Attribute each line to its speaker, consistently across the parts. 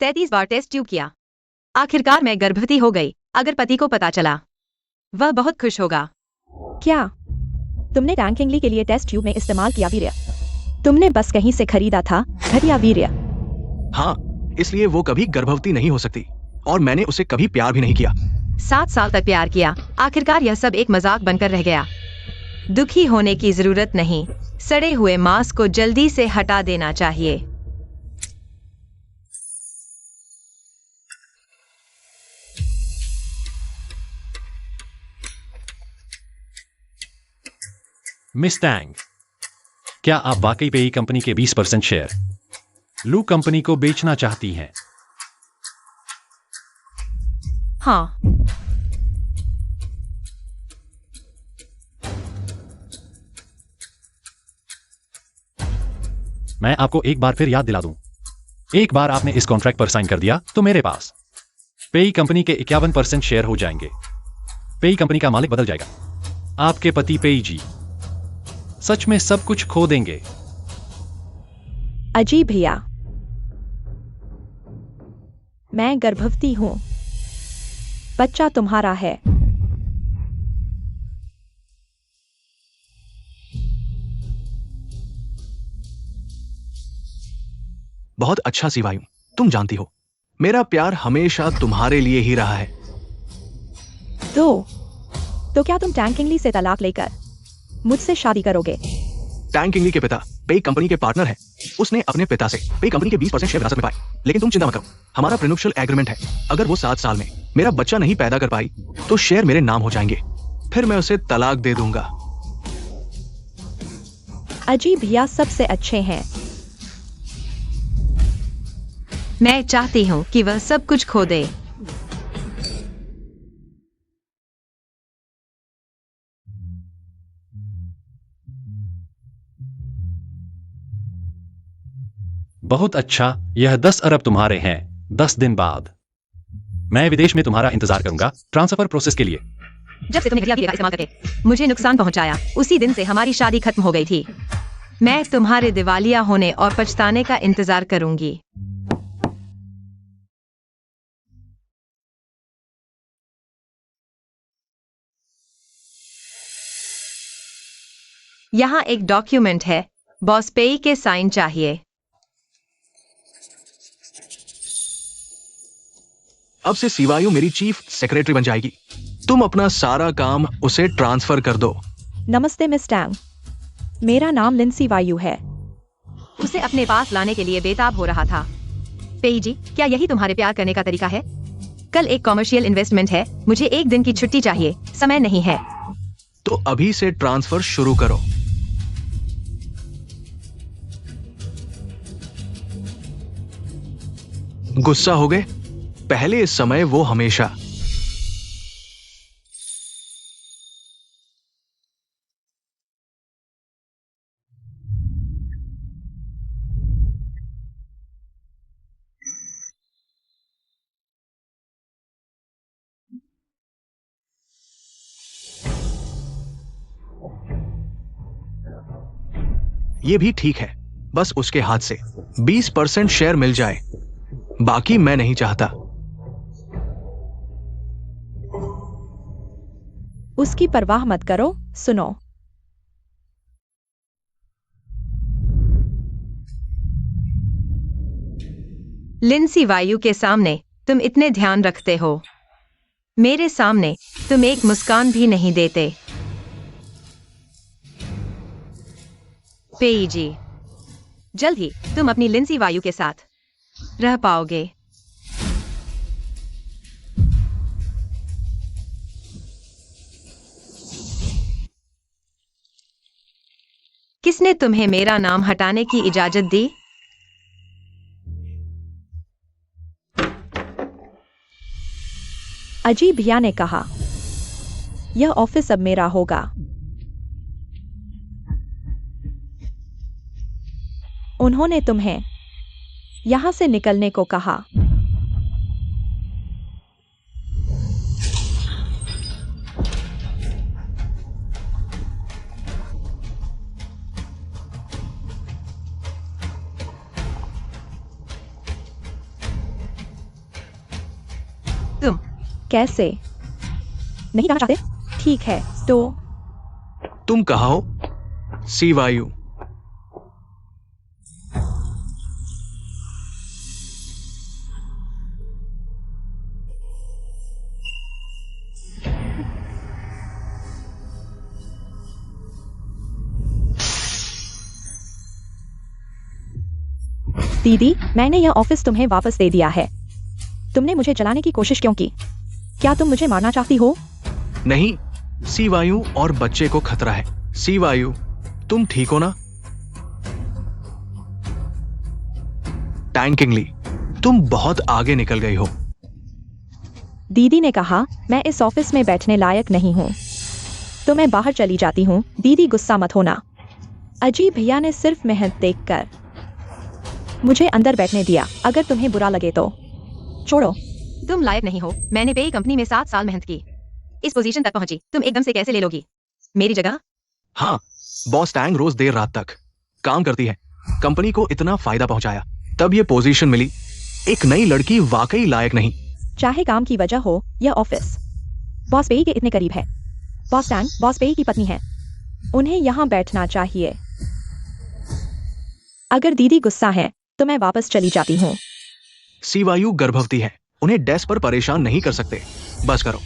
Speaker 1: 33 बार test tube किया। आखिरकार मैं गर्भवती हो गई। अगर पति को पता चला, वह बहुत खुश होगा।
Speaker 2: क्या तुमने टैंक किंगली के लिए टेस्ट ट्यूब में इस्तेमाल किया वीर्य? तुमने बस कहीं से खरीदा था घटिया वीर्य।
Speaker 3: हाँ, इसलिए वो कभी गर्भवती नहीं हो सकती और मैंने उसे कभी प्यार भी नहीं किया।
Speaker 1: 7 साल तक प्यार किया। आखिरकार यह सब एक मजाक बनकर रह गया। दुखी होने की जरूरत नहीं। सड़े हुए मांस को जल्दी से हटा देना चाहिए।
Speaker 4: मिस टैंग, क्या आप वाकई पेई कंपनी के 20% शेयर लू कंपनी को बेचना चाहती हैं?
Speaker 1: हाँ।
Speaker 4: मैं आपको एक बार फिर याद दिला दूं, एक बार आपने इस कॉन्ट्रैक्ट पर साइन कर दिया तो मेरे पास पेई कंपनी के 51% शेयर हो जाएंगे। पेई कंपनी का मालिक बदल जाएगा। आपके पति पेई जी सच में सब कुछ खो देंगे।
Speaker 2: अजी भैया, मैं गर्भवती हूं। बच्चा तुम्हारा है।
Speaker 3: बहुत अच्छा शिवायु, तुम जानती हो मेरा प्यार हमेशा तुम्हारे लिए ही रहा है।
Speaker 2: तो क्या तुम टैंक किंगली से तलाक लेकर मुझसे शादी करोगे?
Speaker 3: टैंक किंगली के पिता पेई कंपनी के पार्टनर है। उसने अपने पिता से पेई कंपनी के 20% शेयर विरासत में पाए। लेकिन तुम चिंता मत करो, हमारा प्रीनुप्शियल एग्रीमेंट है। अगर वो 7 साल में मेरा बच्चा नहीं पैदा कर पाई तो शेयर मेरे नाम हो जाएंगे। फिर मैं उसे तलाक दे दूंगा।
Speaker 2: अजी भैया सबसे अच्छे हैं।
Speaker 1: मैं चाहती हूँ कि वह सब कुछ खो दे।
Speaker 4: बहुत अच्छा, यह 10 अरब तुम्हारे हैं। 10 दिन बाद मैं विदेश में तुम्हारा इंतजार करूंगा ट्रांसफर प्रोसेस के लिए।
Speaker 1: जब से तुमने घटिया वीर्य का इस्तेमाल करके मुझे नुकसान पहुंचाया, उसी दिन से हमारी शादी खत्म हो गई थी। मैं तुम्हारे दिवालिया होने और पछताने का इंतजार करूंगी। यहाँ एक डॉक्यूमेंट है। बॉस पेई के साइन चाहिए।
Speaker 3: अब से शिवायु मेरी चीफ सेक्रेटरी बन जाएगी। तुम अपना सारा काम उसे ट्रांसफर कर दो।
Speaker 2: नमस्ते मिस टैंग, मेरा नाम लिंसी वायु है।
Speaker 1: उसे अपने पास लाने के लिए बेताब हो रहा था। पेई जी, क्या यही तुम्हारे प्यार करने का तरीका है? कल एक कॉमर्शियल इन्वेस्टमेंट है। मुझे 1 दिन की छुट्टी चाहिए। समय नहीं है।
Speaker 3: तो अभी से ट्रांसफर शुरू करो। गुस्सा हो गए? पहले इस समय वो हमेशा। ये भी ठीक है, बस उसके हाथ से 20% शेयर मिल जाए। बाकी मैं नहीं चाहता।
Speaker 2: उसकी परवाह मत करो। सुनो,
Speaker 1: लिंसी वायु के सामने तुम इतने ध्यान रखते हो। मेरे सामने तुम एक मुस्कान भी नहीं देते। पेई जी, जल्द ही तुम अपनी लिंसी वायु के साथ रह पाओगे। किसने तुम्हें मेरा नाम हटाने की इजाजत दी?
Speaker 2: अजी भैया ने कहा यह ऑफिस अब मेरा होगा। उन्होंने तुम्हें यहां से निकलने को कहा। कैसे? नहीं जाना चाहते? ठीक है, तो
Speaker 3: तुम कहाँ हो? सी वायु।
Speaker 2: दीदी, मैंने यह ऑफिस तुम्हें वापस दे दिया है। तुमने मुझे जलाने की कोशिश क्यों की? क्या तुम मुझे मारना चाहती हो?
Speaker 3: नहीं, सी वायु और बच्चे को खतरा है। सी वायु, तुम ठीक हो ना? टैंकिंगली, तुम बहुत आगे निकल गई हो।
Speaker 2: दीदी ने कहा मैं इस ऑफिस में बैठने लायक नहीं हूँ, तो मैं बाहर चली जाती हूँ। दीदी गुस्सा मत होना। अजीब भैया ने सिर्फ मेहनत देखकर मुझे अंदर बैठने दिया। अगर तुम्हें बुरा लगे तो छोड़ो।
Speaker 1: तुम लायक नहीं हो। मैंने पेई कंपनी में 7 साल मेहनत की, इस पोजीशन तक पहुंची। तुम एकदम से कैसे ले लोगी मेरी जगह?
Speaker 3: हाँ, बॉस टैंग रोज देर रात तक काम करती है, कंपनी को इतना फायदा पहुंचाया, तब ये पोजीशन मिली। एक नई लड़की वाकई लायक नहीं।
Speaker 2: चाहे काम की वजह हो या ऑफिस, बॉस पेई के इतने करीब है। बॉस टैंग बॉस पेई की पत्नी है, उन्हें यहाँ बैठना चाहिए। अगर दीदी गुस्सा है तो मैं वापस चली जाती हूँ।
Speaker 3: सी वायु गर्भवती है, उन्हें डेस्क पर परेशान नहीं कर सकते। बस करो।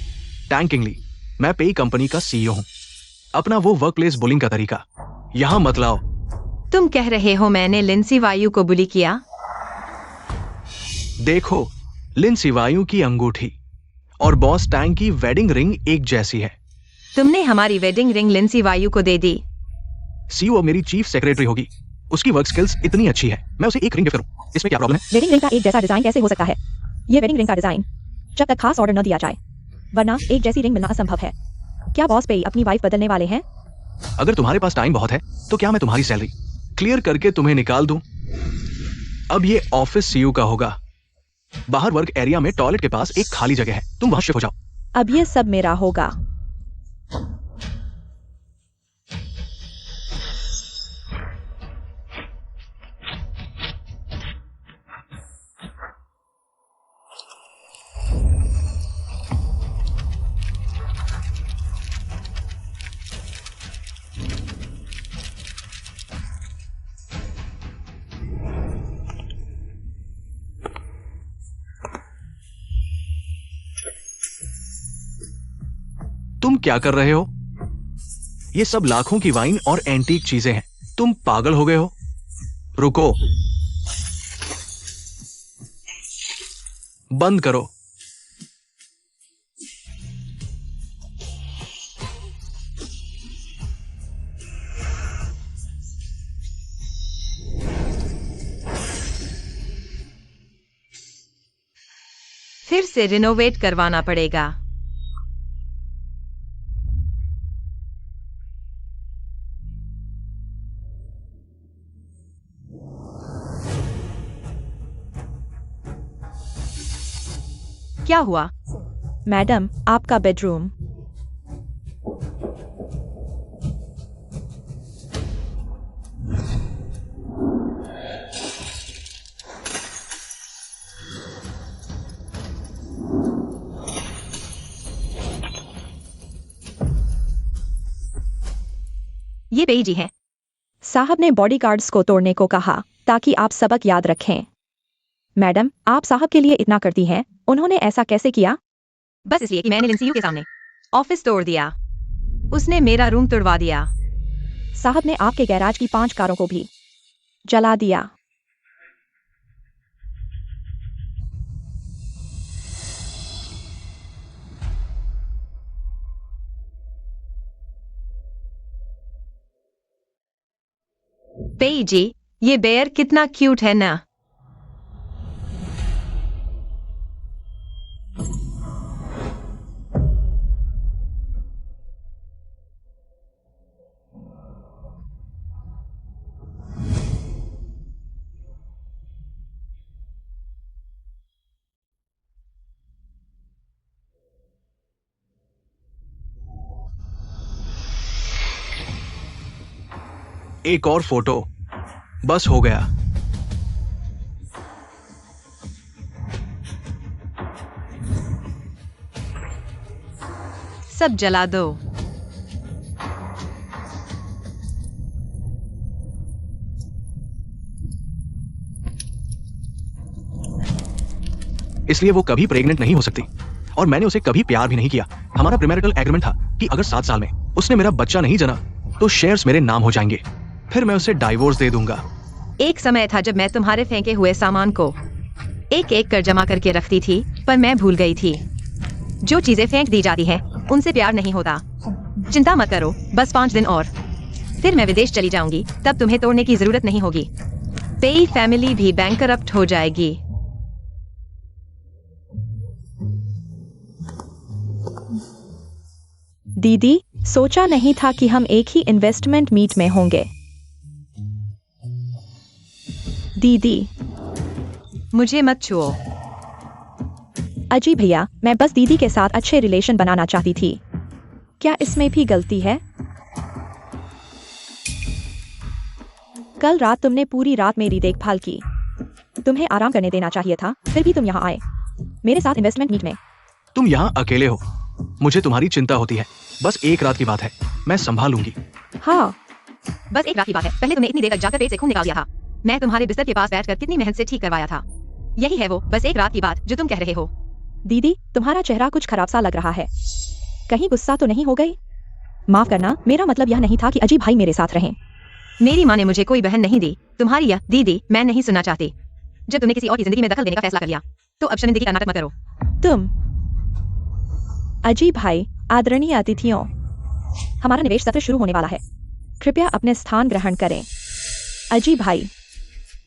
Speaker 3: टैंकिंगली, मैं पेई कंपनी का सीईओ हूँ। अपना वो वर्क प्लेस बुलिंग का तरीका यहाँ मत लाओ।
Speaker 1: तुम कह रहे हो मैंने लिंसी वायु को बुली किया?
Speaker 3: देखो, लिंसी वायु की अंगूठी और बॉस टैंग की वेडिंग रिंग एक जैसी है।
Speaker 1: तुमने हमारी वेडिंग रिंग लिंसी वायु को दे दी।
Speaker 3: सीईओ मेरी चीफ सेक्रेटरी होगी, उसकी वर्क स्किल्स इतनी अच्छी है, मैं उसे एक रिंग गिफ्ट करूं, इसमें क्या प्रॉब्लम है?
Speaker 2: वेडिंग रिंग का एक जैसा डिजाइन कैसे हो सकता है? ये वेडिंग रिंग का डिजाइन जब तक खास ऑर्डर न दिया जाए, वरना एक जैसी रिंग मिलना असंभव है। क्या बॉस पेई अपनी वाइफ बदलने वाले हैं?
Speaker 3: अगर तुम्हारे पास टाइम बहुत है तो क्या मैं तुम्हारी सैलरी क्लियर करके तुम्हें निकाल दूं? अब ये ऑफिस सीईओ का होगा। बाहर वर्क एरिया में टॉयलेट के पास एक खाली जगह है, तुम वहां शिफ्ट हो जाओ।
Speaker 2: अब ये सब मेरा होगा।
Speaker 3: तुम क्या कर रहे हो? ये सब लाखों की वाइन और एंटीक चीजें हैं, तुम पागल हो गए हो? रुको, बंद करो।
Speaker 1: फिर से रिनोवेट करवाना पड़ेगा। क्या हुआ?
Speaker 2: मैडम, आपका बेडरूम।
Speaker 1: ये पेई जी हैं।
Speaker 2: साहब ने बॉडीगार्ड्स को तोड़ने को कहा ताकि आप सबक याद रखें। मैडम, आप साहब के लिए इतना करती हैं, उन्होंने ऐसा कैसे किया?
Speaker 1: बस इसलिए कि मैंने लिंसीयू के सामने ऑफिस तोड़ दिया। उसने मेरा रूम तोड़वा दिया।
Speaker 2: साहब ने आपके गैराज की 5 कारों को भी जला दिया।
Speaker 1: पेई जी, ये बेयर कितना क्यूट है ना?
Speaker 3: एक और फोटो, बस हो गया।
Speaker 1: सब जला दो।
Speaker 3: इसलिए वो कभी प्रेग्नेंट नहीं हो सकती और मैंने उसे कभी प्यार भी नहीं किया। हमारा प्रीमैरिटल एग्रीमेंट था कि अगर 7 साल में उसने मेरा बच्चा नहीं जना तो शेयर्स मेरे नाम हो जाएंगे, फिर मैं उसे डाइवोर्स दे दूंगा।
Speaker 1: एक समय था जब मैं तुम्हारे फेंके हुए सामान को एक एक कर जमा करके रखती थी, पर मैं भूल गई थी जो चीजें फेंक दी जाती हैं उनसे प्यार नहीं होता। चिंता मत करो, बस 5 दिन और फिर मैं विदेश चली जाऊंगी, तब तुम्हें तोड़ने की जरूरत नहीं होगी। पेई फैमिली भी बैंकरप्ट हो जाएगी।
Speaker 2: दीदी, सोचा नहीं था कि हम एक ही इन्वेस्टमेंट मीट में होंगे। दीदी,
Speaker 1: मुझे मत छुओ।
Speaker 2: अजी भैया, मैं बस दीदी के साथ अच्छे रिलेशन बनाना चाहती थी। क्या इसमें भी गलती है? कल रात तुमने पूरी रात मेरी देखभाल की। तुम्हें आराम करने देना चाहिए था, फिर भी तुम यहाँ आए मेरे साथ इन्वेस्टमेंट मीट में।
Speaker 3: तुम यहाँ अकेले हो, मुझे तुम्हारी चिंता होती है। बस एक रात की बात है, मैं संभाल लूंगी।
Speaker 2: हाँ,
Speaker 1: बस एक रात की बात है। पहले तुमने इतनी देर तक जाकर पेट से खून निकाल दिया था। मैं तुम्हारे बिस्तर के पास बैठकर कितनी मेहनत से ठीक करवाया था। यही है वो बस एक रात की बात जो तुम कह रहे हो।
Speaker 2: दीदी, तुम्हारा चेहरा कुछ खराब सा लग रहा है। कहीं गुस्सा तो नहीं हो गई? माफ करना, मेरा मतलब यह नहीं था कि अजी भाई मेरे साथ रहें।
Speaker 1: मेरी माँ ने मुझे कोई बहन नहीं दी। तुम्हारी यह दीदी मैं नहीं सुनना चाहती। जब तुमने किसी और की जिंदगी में दखल देने का फैसला कर लिया तो अब शर्मिंदगी का नाटक मत करो।
Speaker 2: तुम अजी भाई, आदरणीय अतिथियों, हमारा निवेश सत्र शुरू होने वाला है। कृपया अपने स्थान ग्रहण करें। अजी भाई,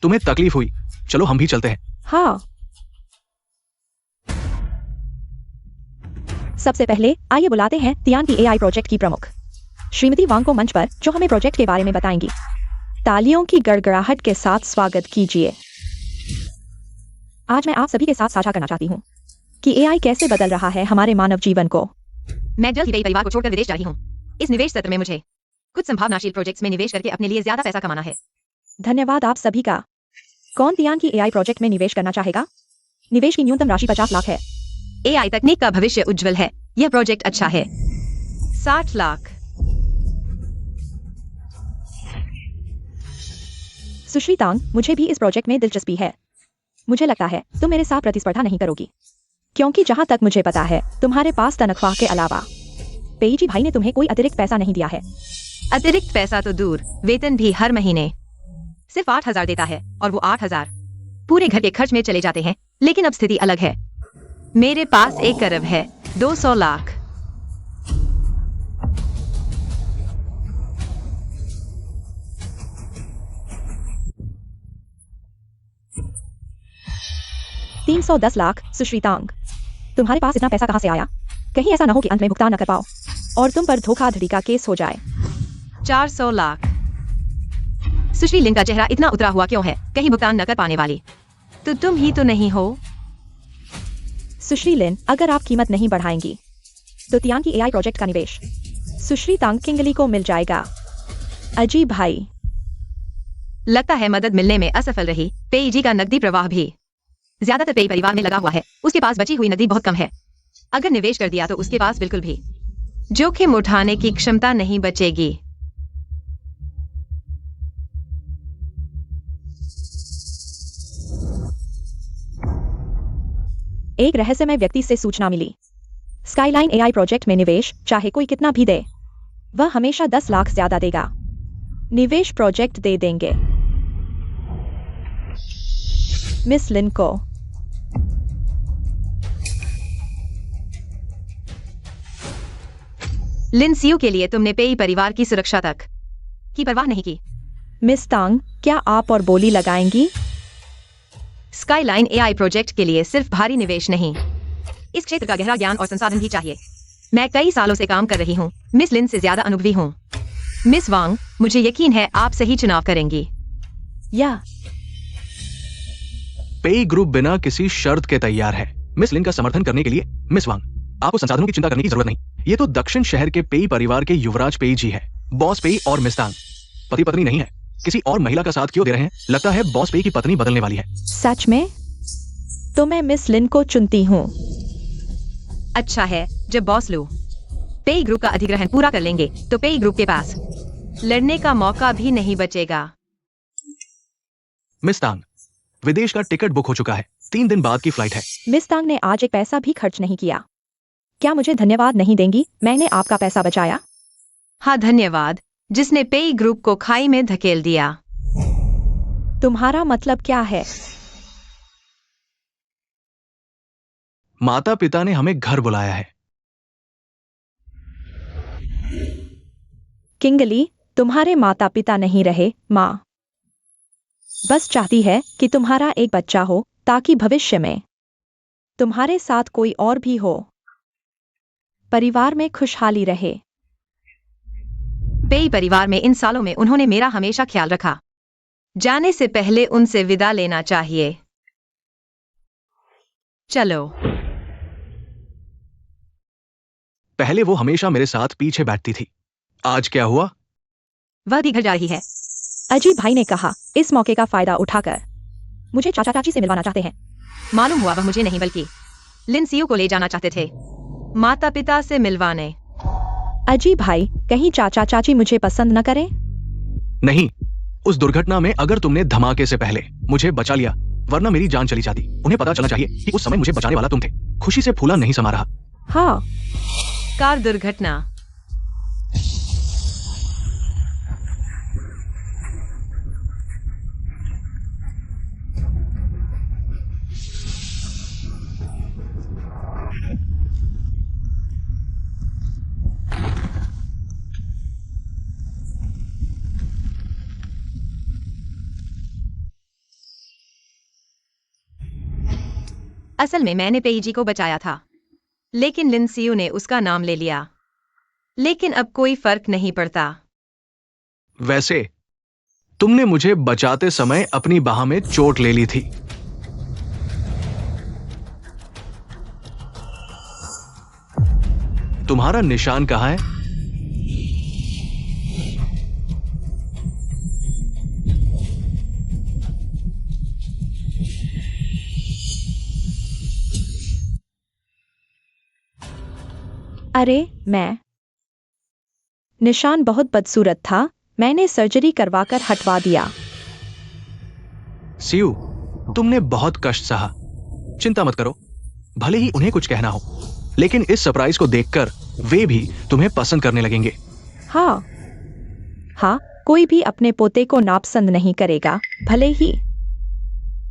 Speaker 3: तुम्हें तकलीफ हुई, चलो हम भी चलते हैं।
Speaker 2: हाँ। सबसे पहले आइए बुलाते हैं तियान की एआई प्रोजेक्ट की प्रमुख श्रीमती वांग को मंच पर, जो हमें प्रोजेक्ट के बारे में बताएंगी। तालियों की गड़गड़ाहट के साथ स्वागत कीजिए। आज मैं आप सभी के साथ साझा करना चाहती हूँ कि एआई कैसे बदल रहा है हमारे मानव जीवन को।
Speaker 1: मैं जल्द ही पेई परिवार को छोड़कर विदेश जा रही हूँ। इस निवेश सत्र में मुझे कुछ संभावनाशील प्रोजेक्ट्स में निवेश करके अपने लिए ज्यादा पैसा कमाना है।
Speaker 2: धन्यवाद आप सभी का। कौन तियान की एआई प्रोजेक्ट में निवेश करना चाहेगा? निवेश की न्यूनतम राशि 50 लाख है।
Speaker 1: एआई तकनीक का भविष्य उज्जवल है। यह प्रोजेक्ट अच्छा है। 60 लाख।
Speaker 2: सुश्री तांग, मुझे भी इस प्रोजेक्ट में दिलचस्पी है। मुझे लगता है तुम मेरे साथ प्रतिस्पर्धा नहीं करोगी, क्योंकि जहां तक मुझे पता है तुम्हारे पास तनख्वाह के अलावा पेईजी भाई ने तुम्हें कोई अतिरिक्त पैसा नहीं दिया है।
Speaker 1: अतिरिक्त पैसा तो दूर, वेतन भी हर महीने सिर्फ 8,000 देता है और वो 8,000 पूरे घर के खर्च में चले जाते हैं। लेकिन अब स्थिति अलग है। मेरे पास 1 अरब है, 200 लाख।
Speaker 2: $310 लाख। सुश्री तांग, तुम्हारे पास इतना पैसा कहां से आया? कहीं ऐसा न हो कि अंत में भुगतान न कर पाओ और तुम पर धोखाधड़ी का केस हो जाए।
Speaker 1: 400 लाख। सुश्री लिन का चेहरा इतना उतरा हुआ क्यों है? कहीं भुगतान न कर पाने वाली तो तुम ही तो नहीं हो?
Speaker 2: सुश्री लिन, अगर आप कीमत नहीं बढ़ाएंगी तो तियान की एआई प्रोजेक्ट का निवेश सुश्री तांग किंगली को मिल जाएगा। अजी भाई,
Speaker 1: लगता है मदद मिलने में असफल रही। पेईजी का नकदी प्रवाह भी ज्यादातर पेई परिवार में लगा हुआ है। उसके पास बची हुई नकदी बहुत कम है। अगर निवेश कर दिया तो उसके पास बिल्कुल भी जोखिम उठाने की क्षमता नहीं बचेगी।
Speaker 2: एक रहस्यमय व्यक्ति से सूचना मिली। स्काईलाइन एआई प्रोजेक्ट में निवेश, चाहे कोई कितना भी दे, वह हमेशा 10 लाख ज्यादा देगा। निवेश प्रोजेक्ट दे देंगे मिस लिन को।
Speaker 1: लिन सीयू के लिए तुमने पेई परिवार की सुरक्षा तक की परवाह नहीं की।
Speaker 2: मिस तांग, क्या आप और बोली लगाएंगी?
Speaker 1: स्काईलाइन एआई प्रोजेक्ट के लिए सिर्फ भारी निवेश नहीं, इस क्षेत्र का गहरा ज्ञान और संसाधन भी चाहिए। मैं कई सालों से काम कर रही हूँ। मिस लिन से ज्यादा अनुभवी हूँ। मिस वांग, मुझे यकीन है आप सही चुनाव करेंगी।
Speaker 2: या
Speaker 3: पेई ग्रुप बिना किसी शर्त के तैयार है मिस लिन का समर्थन करने के लिए। मिस वांग, आपको संसाधनों की चिंता करने की जरूरत नहीं। ये तो दक्षिण शहर के पेई परिवार के युवराज पेई जी है। बॉस पेई और मिस तांग पति पत्नी नहीं है। किसी और महिला का साथ क्यों दे रहे हैं? लगता है बॉस पेई की पत्नी बदलने वाली है।
Speaker 2: सच में? तो मैं मिस लिन को चुनती हूँ।
Speaker 1: अच्छा है, जब बॉस लू पेई ग्रुप का अधिग्रहण पूरा कर लेंगे तो पेई ग्रुप के पास लड़ने का मौका भी नहीं बचेगा।
Speaker 3: मिस तांग, विदेश का टिकट बुक हो चुका है, 3 दिन बाद की फ्लाइट है।
Speaker 2: मिस तांग ने आज एक पैसा भी खर्च नहीं किया। क्या मुझे धन्यवाद नहीं देंगी? मैंने आपका पैसा बचाया।
Speaker 1: हाँ धन्यवाद, जिसने पेई ग्रुप को खाई में धकेल दिया।
Speaker 2: तुम्हारा मतलब क्या है?
Speaker 3: माता पिता ने हमें घर बुलाया है।
Speaker 2: किंगली, तुम्हारे माता पिता नहीं रहे, माँ बस चाहती है कि तुम्हारा एक बच्चा हो ताकि भविष्य में तुम्हारे साथ कोई और भी हो, परिवार में खुशहाली रहे।
Speaker 1: पेई परिवार में इन सालों में उन्होंने मेरा हमेशा ख्याल रखा। जाने से पहले उनसे विदा लेना चाहिए। चलो।
Speaker 3: पहले वो हमेशा मेरे साथ पीछे बैठती थी, आज क्या हुआ?
Speaker 1: वह भी घर जा रही है।
Speaker 2: अजीब भाई ने कहा, इस मौके का फायदा उठाकर मुझे चाचा चाची से मिलवाना चाहते हैं।
Speaker 1: मालूम हुआ वह मुझे नहीं बल्कि लिन सियू को ले जाना चाहते थे, माता पिता से मिलवाने।
Speaker 2: अजीब भाई, कहीं चाचा चाची मुझे पसंद न करें?
Speaker 3: नहीं, उस दुर्घटना में अगर तुमने धमाके से पहले मुझे बचा लिया, वरना मेरी जान चली जाती। उन्हें पता चलना चाहिए कि उस समय मुझे बचाने वाला तुम थे। खुशी से फूला नहीं समा रहा।
Speaker 2: हाँ,
Speaker 1: कार दुर्घटना। असल में मैंने पेईजी को बचाया था, लेकिन लिन सियू ने उसका नाम ले लिया। लेकिन अब कोई फर्क नहीं पड़ता।
Speaker 3: वैसे तुमने मुझे बचाते समय अपनी बाह में चोट ले ली थी। तुम्हारा निशान कहाँ है?
Speaker 2: अरे निशान बहुत बदसूरत था, मैंने सर्जरी करवाकर हटवा दिया।
Speaker 3: सियू, तुमने बहुत कष्ट सहा। चिंता मत करो, भले ही उन्हें कुछ कहना हो, लेकिन इस सरप्राइज को देखकर वे भी तुम्हें पसंद करने लगेंगे।
Speaker 2: हाँ हाँ, कोई भी अपने पोते को नापसंद नहीं करेगा, भले ही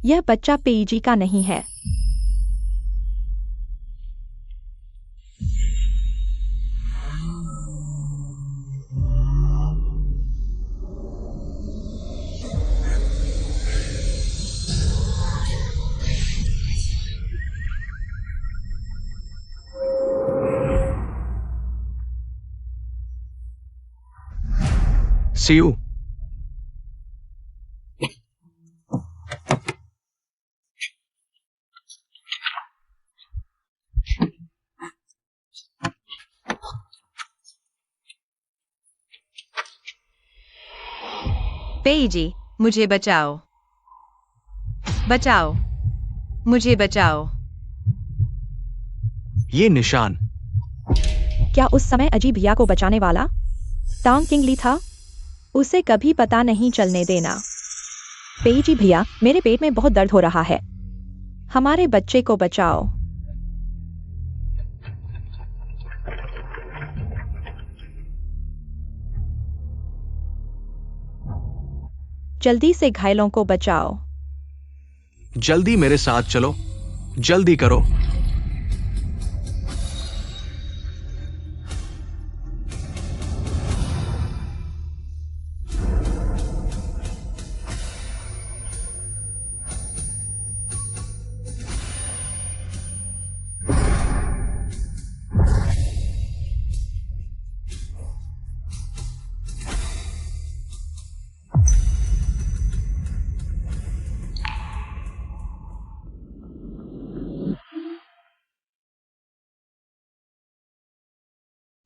Speaker 2: यह बच्चा पेईजी का नहीं है।
Speaker 3: सियू,
Speaker 1: पेईजी, मुझे बचाओ, बचाओ, मुझे बचाओ।
Speaker 3: ये निशान
Speaker 2: क्या उस समय अजीब भैया को बचाने वाला तांग किंगली था? उसे कभी पता नहीं चलने देना। पेईजी भैया, मेरे पेट में बहुत दर्द हो रहा है, हमारे बच्चे को बचाओ। जल्दी से घायलों को बचाओ।
Speaker 3: जल्दी मेरे साथ चलो, जल्दी करो।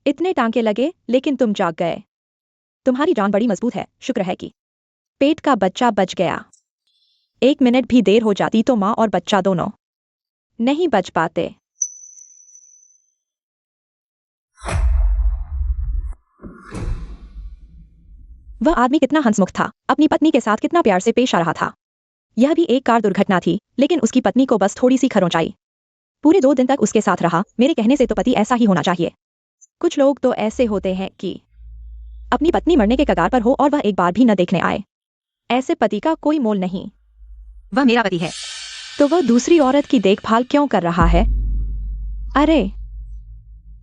Speaker 2: इतने टांके लगे, लेकिन तुम जाग गए। तुम्हारी जान बड़ी मजबूत है, शुक्र है कि पेट का बच्चा बच गया। 1 मिनट भी देर हो जाती तो माँ और बच्चा दोनों नहीं बच पाते। वह आदमी कितना हंसमुख था, अपनी पत्नी के साथ कितना प्यार से पेश आ रहा था। यह भी एक कार दुर्घटना थी, लेकिन उसकी पत्नी को बस थोड़ी सी खरोंच आई। पूरे 2 दिन तक उसके साथ रहा। मेरे कहने से तो पति ऐसा ही होना चाहिए। कुछ लोग तो ऐसे होते हैं कि अपनी पत्नी मरने के कगार पर हो और वह एक बार भी न देखने आए। ऐसे पति का कोई मोल नहीं।
Speaker 1: वह मेरा पति है।
Speaker 2: तो वह दूसरी औरत की देखभाल क्यों कर रहा है? अरे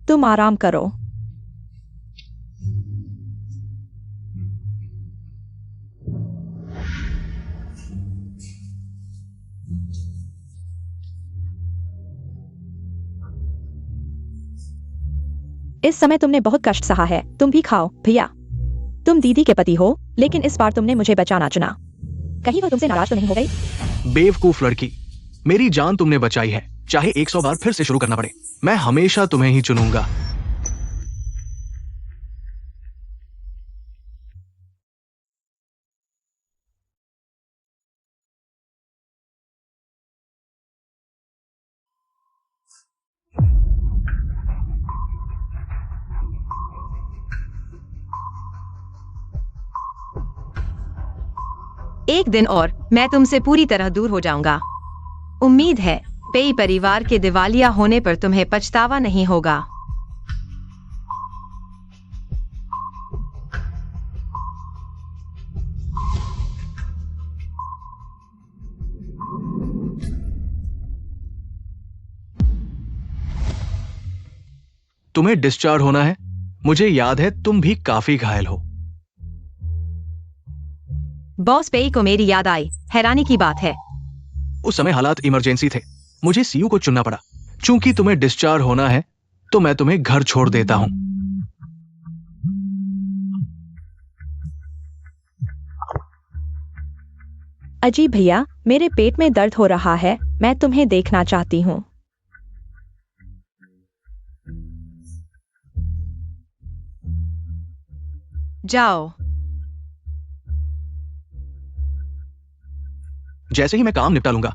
Speaker 2: तुम आराम करो। इस समय तुमने बहुत कष्ट सहा है, तुम भी खाओ भैया। तुम दीदी के पति हो, लेकिन इस बार तुमने मुझे बचाना चुना। कहीं वह तुमसे नाराज तो नहीं हो गई?
Speaker 3: बेवकूफ लड़की, मेरी जान तुमने बचाई है, चाहे 100 बार फिर से शुरू करना पड़े, मैं हमेशा तुम्हें ही चुनूंगा।
Speaker 1: एक दिन और मैं तुमसे पूरी तरह दूर हो जाऊंगा। उम्मीद है पेई परिवार के दिवालिया होने पर तुम्हें पछतावा नहीं होगा।
Speaker 3: तुम्हें डिस्चार्ज होना है। मुझे याद है तुम भी काफी घायल हो।
Speaker 1: बॉस पेई को मेरी याद आई। हैरानी की बात है।
Speaker 3: उस समय हालात इमरजेंसी थे, मुझे सीयू को चुनना पड़ा। चूंकि तुम्हें डिस्चार्ज होना है तो मैं तुम्हें घर छोड़ देता हूं।
Speaker 2: अजी भैया, मेरे पेट में दर्द हो रहा है, मैं तुम्हें देखना चाहती हूँ।
Speaker 1: जाओ।
Speaker 3: जैसे ही मैं काम निपटा लूंगा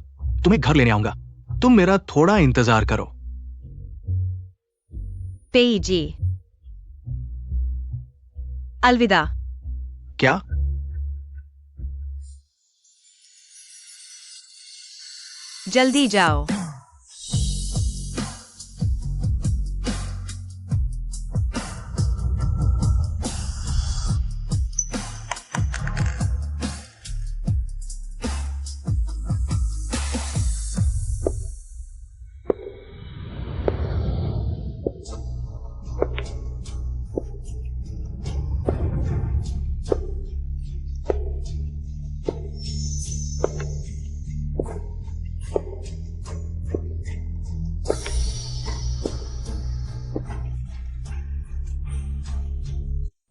Speaker 3: तुम्हें घर लेने आऊंगा। तुम मेरा थोड़ा इंतजार करो।
Speaker 1: पेई जी, अलविदा।
Speaker 3: क्या?
Speaker 1: जल्दी जाओ।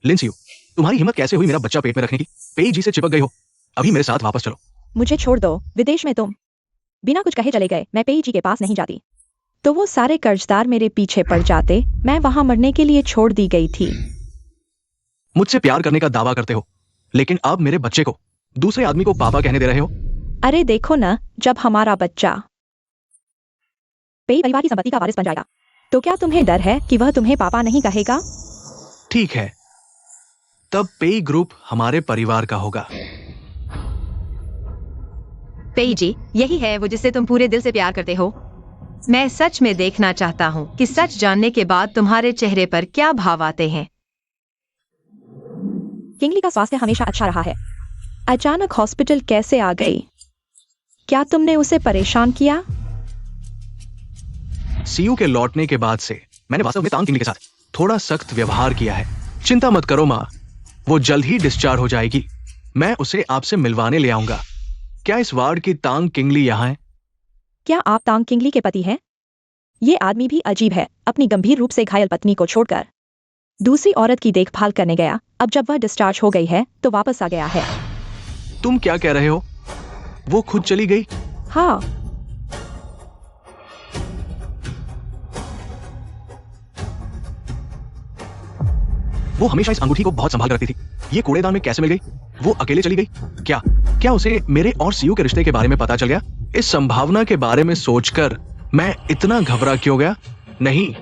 Speaker 3: लिंसियो, तुम्हारी हिम्मत कैसे हुई मेरा बच्चा पेट में रखने की? पेई जी से चिपक गई हो। अभी मेरे साथ वापस चलो।
Speaker 2: मुझे छोड़ दो। विदेश में तुम बिना कुछ कहे चले गए। मैं पेई जी के पास नहीं जाती। तो वो सारे कर्जदार मेरे पीछे पड़ जाते। मैं वहां मरने के लिए छोड़ दी गई थी।
Speaker 3: मुझसे प्यार करने का दावा करते हो, लेकिन अब मेरे बच्चे को दूसरे आदमी को पापा कहने दे रहे हो।
Speaker 2: अरे देखो ना, जब हमारा बच्चा पेई परिवार की संपत्ति का वारिस बन जाएगा, तो क्या तुम्हें डर है कि वह तुम्हें पापा नहीं कहेगा?
Speaker 3: ठीक है, तब पेई ग्रुप हमारे परिवार का होगा।
Speaker 1: पेई जी, यही है वो जिससे तुम पूरे दिल से प्यार करते हो। मैं सच में देखना चाहता हूँ कि सच जानने के बाद तुम्हारे चेहरे पर क्या भाव आते हैं।
Speaker 2: किंगली का स्वास्थ्य हमेशा अच्छा रहा है। अचानक हॉस्पिटल कैसे आ गई? क्या तुमने उसे परेशान किया?
Speaker 3: सीयू के लौटने के बाद से मैंने वास्तव में तांग किंगली के साथ थोड़ा सख्त व्यवहार किया है। चिंता मत करो माँ, वो जल्द ही डिस्चार्ज हो जाएगी। मैं उसे आपसे मिलवाने ले आऊंगा। क्या इस वार्ड की तांग किंगली यहाँ है?
Speaker 2: क्या आप तांग किंगली के पति हैं? ये आदमी भी अजीब है, अपनी गंभीर रूप से घायल पत्नी को छोड़कर दूसरी औरत की देखभाल करने गया। अब जब वह डिस्चार्ज हो गई है तो वापस आ गया है।
Speaker 3: तुम क्या कह रहे हो? वो खुद चली गई?
Speaker 2: हाँ,
Speaker 3: वो हमेशा इस अंगूठी को बहुत संभाल कर रखती थी। ये कूड़ेदान में कैसे मिल गई? वो अकेले चली गई? क्या क्या उसे मेरे और सीयू के रिश्ते के बारे में पता चल गया? इस संभावना के बारे में सोचकर मैं इतना घबरा क्यों गया? नहीं,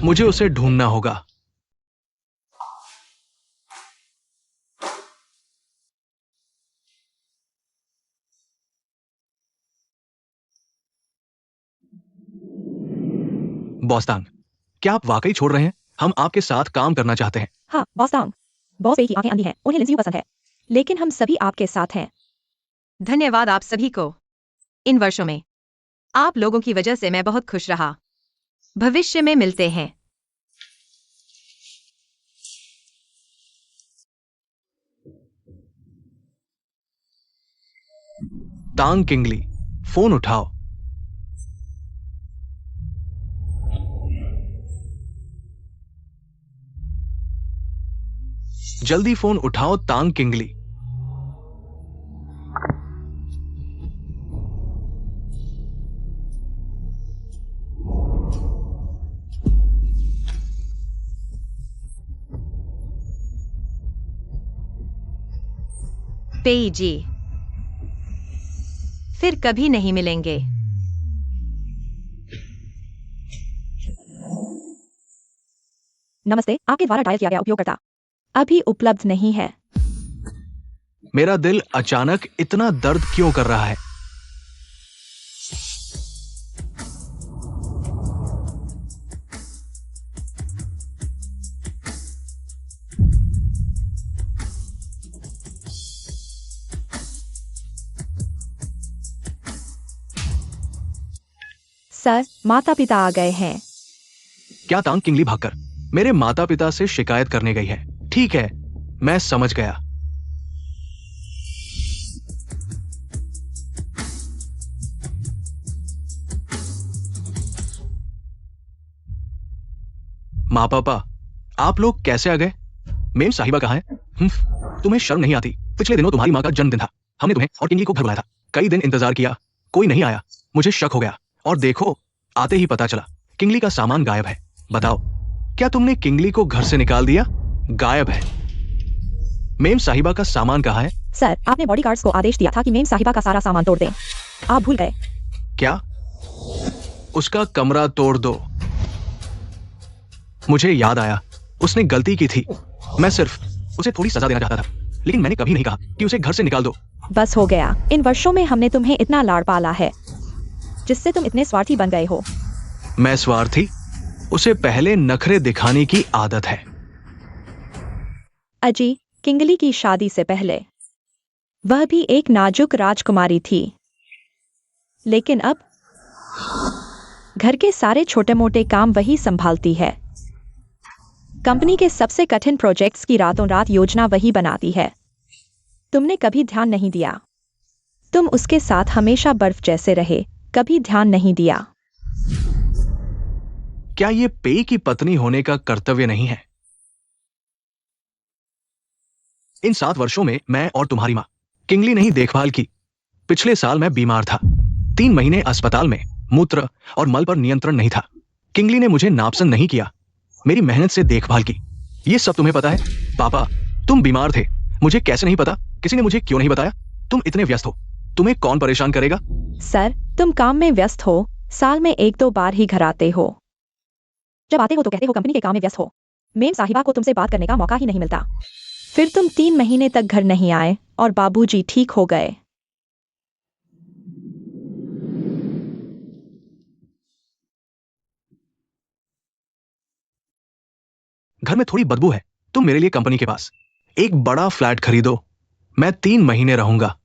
Speaker 3: मुझे उसे ढूंढना होगा। बॉस तांग, क्या आप वाकई छोड़ रहे हैं? हम आपके साथ काम करना चाहते हैं।
Speaker 2: हाँ बॉस तांग, बॉस पे की आंखें अंधी हैं, उन्हें लिंजी पसंद है, लेकिन हम सभी आपके साथ हैं।
Speaker 1: धन्यवाद आप सभी को। इन वर्षों में आप लोगों की वजह से मैं बहुत खुश रहा। भविष्य में मिलते हैं।
Speaker 3: तांग किंगली, फोन उठाओ। जल्दी फोन उठाओ तांग किंगली।
Speaker 1: पेई जी, फिर कभी नहीं मिलेंगे।
Speaker 2: नमस्ते, आपके द्वारा डायल किया गया उपयोगकर्ता अभी उपलब्ध नहीं है।
Speaker 3: मेरा दिल अचानक इतना दर्द क्यों कर रहा है?
Speaker 2: सर, माता पिता आ गए हैं।
Speaker 3: क्या तांग किंगली भागकर मेरे माता पिता से शिकायत करने गई है? ठीक है, मैं समझ गया। माँ पापा, आप लोग कैसे आ गए? मेम साहिबा कहाँ है? तुम्हें शर्म नहीं आती? पिछले दिनों तुम्हारी माँ का जन्मदिन था। हमने तुम्हें और किंगली को घर बुलाया था। कई दिन इंतजार किया, कोई नहीं आया। मुझे शक हो गया और देखो, आते ही पता चला किंगली का सामान गायब है। बताओ, क्या तुमने किंगली को घर से निकाल दिया? गायब है। मेम साहिबा का सामान कहाँ है?
Speaker 2: सर, आपने बॉडीगार्ड्स को आदेश दिया था कि मेम साहिबा का सारा सामान तोड़ दें। आप भूल गए।
Speaker 3: क्या? उसका कमरा तोड़ दो। मुझे याद आया, उसने गलती की थी। मैं सिर्फ उसे थोड़ी सजा देना चाहता था, लेकिन मैंने कभी नहीं कहा कि उसे घर से निकाल दो।
Speaker 2: बस हो गया। इन वर्षों में हमने तुम्हें इतना लाड़ पाला है, जिससे तुम इतने स्वार्थी बन गए हो।
Speaker 3: मैं स्वार्थी? उसे पहले नखरे दिखाने की आदत है।
Speaker 2: अजी, किंगली की शादी से पहले वह भी एक नाजुक राजकुमारी थी, लेकिन अब घर के सारे छोटे मोटे काम वही संभालती है। कंपनी के सबसे कठिन प्रोजेक्ट्स की रातों रात योजना वही बनाती है। तुमने कभी ध्यान नहीं दिया। तुम उसके साथ हमेशा बर्फ जैसे रहे, कभी ध्यान नहीं दिया।
Speaker 3: क्या ये पेई की पत्नी होने का कर्तव्य नहीं है? इन 7 वर्षों में मैं और तुम्हारी माँ किंगली ने ही देखभाल की। पिछले साल मैं बीमार था, 3 महीने अस्पताल में। मूत्र और मल पर नियंत्रण नहीं था। किंगली ने मुझे नापसंद नहीं किया, मेरी मेहनत से देखभाल की। ये सब तुम्हें पता है? पापा, तुम बीमार थे, मुझे कैसे नहीं पता? किसी ने मुझे क्यों नहीं बताया? तुम इतने व्यस्त हो, तुम्हें कौन परेशान करेगा?
Speaker 2: सर, तुम काम में व्यस्त हो, साल में 1-2 बार ही घर आते हो। जब आते हो तो कहते हो कंपनी के काम में व्यस्त हो। मेम साहिबा को तुमसे बात करने का मौका ही नहीं मिलता। फिर तुम 3 महीने तक घर नहीं आए और बाबूजी ठीक हो गए।
Speaker 3: घर में थोड़ी बदबू है। तुम मेरे लिए कंपनी के पास एक बड़ा फ्लैट खरीदो, मैं 3 महीने रहूंगा।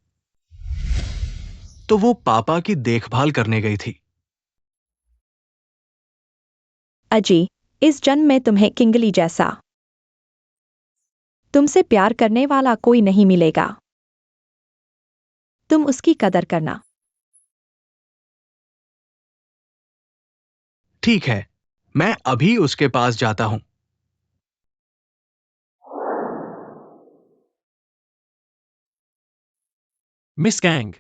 Speaker 3: तो वो पापा की देखभाल करने गई थी।
Speaker 2: अजी, इस जन्म में तुम्हें किंगली जैसा तुमसे प्यार करने वाला कोई नहीं मिलेगा। तुम उसकी कदर करना।
Speaker 3: ठीक है, मैं अभी उसके पास जाता हूं।
Speaker 4: मिस कैंग,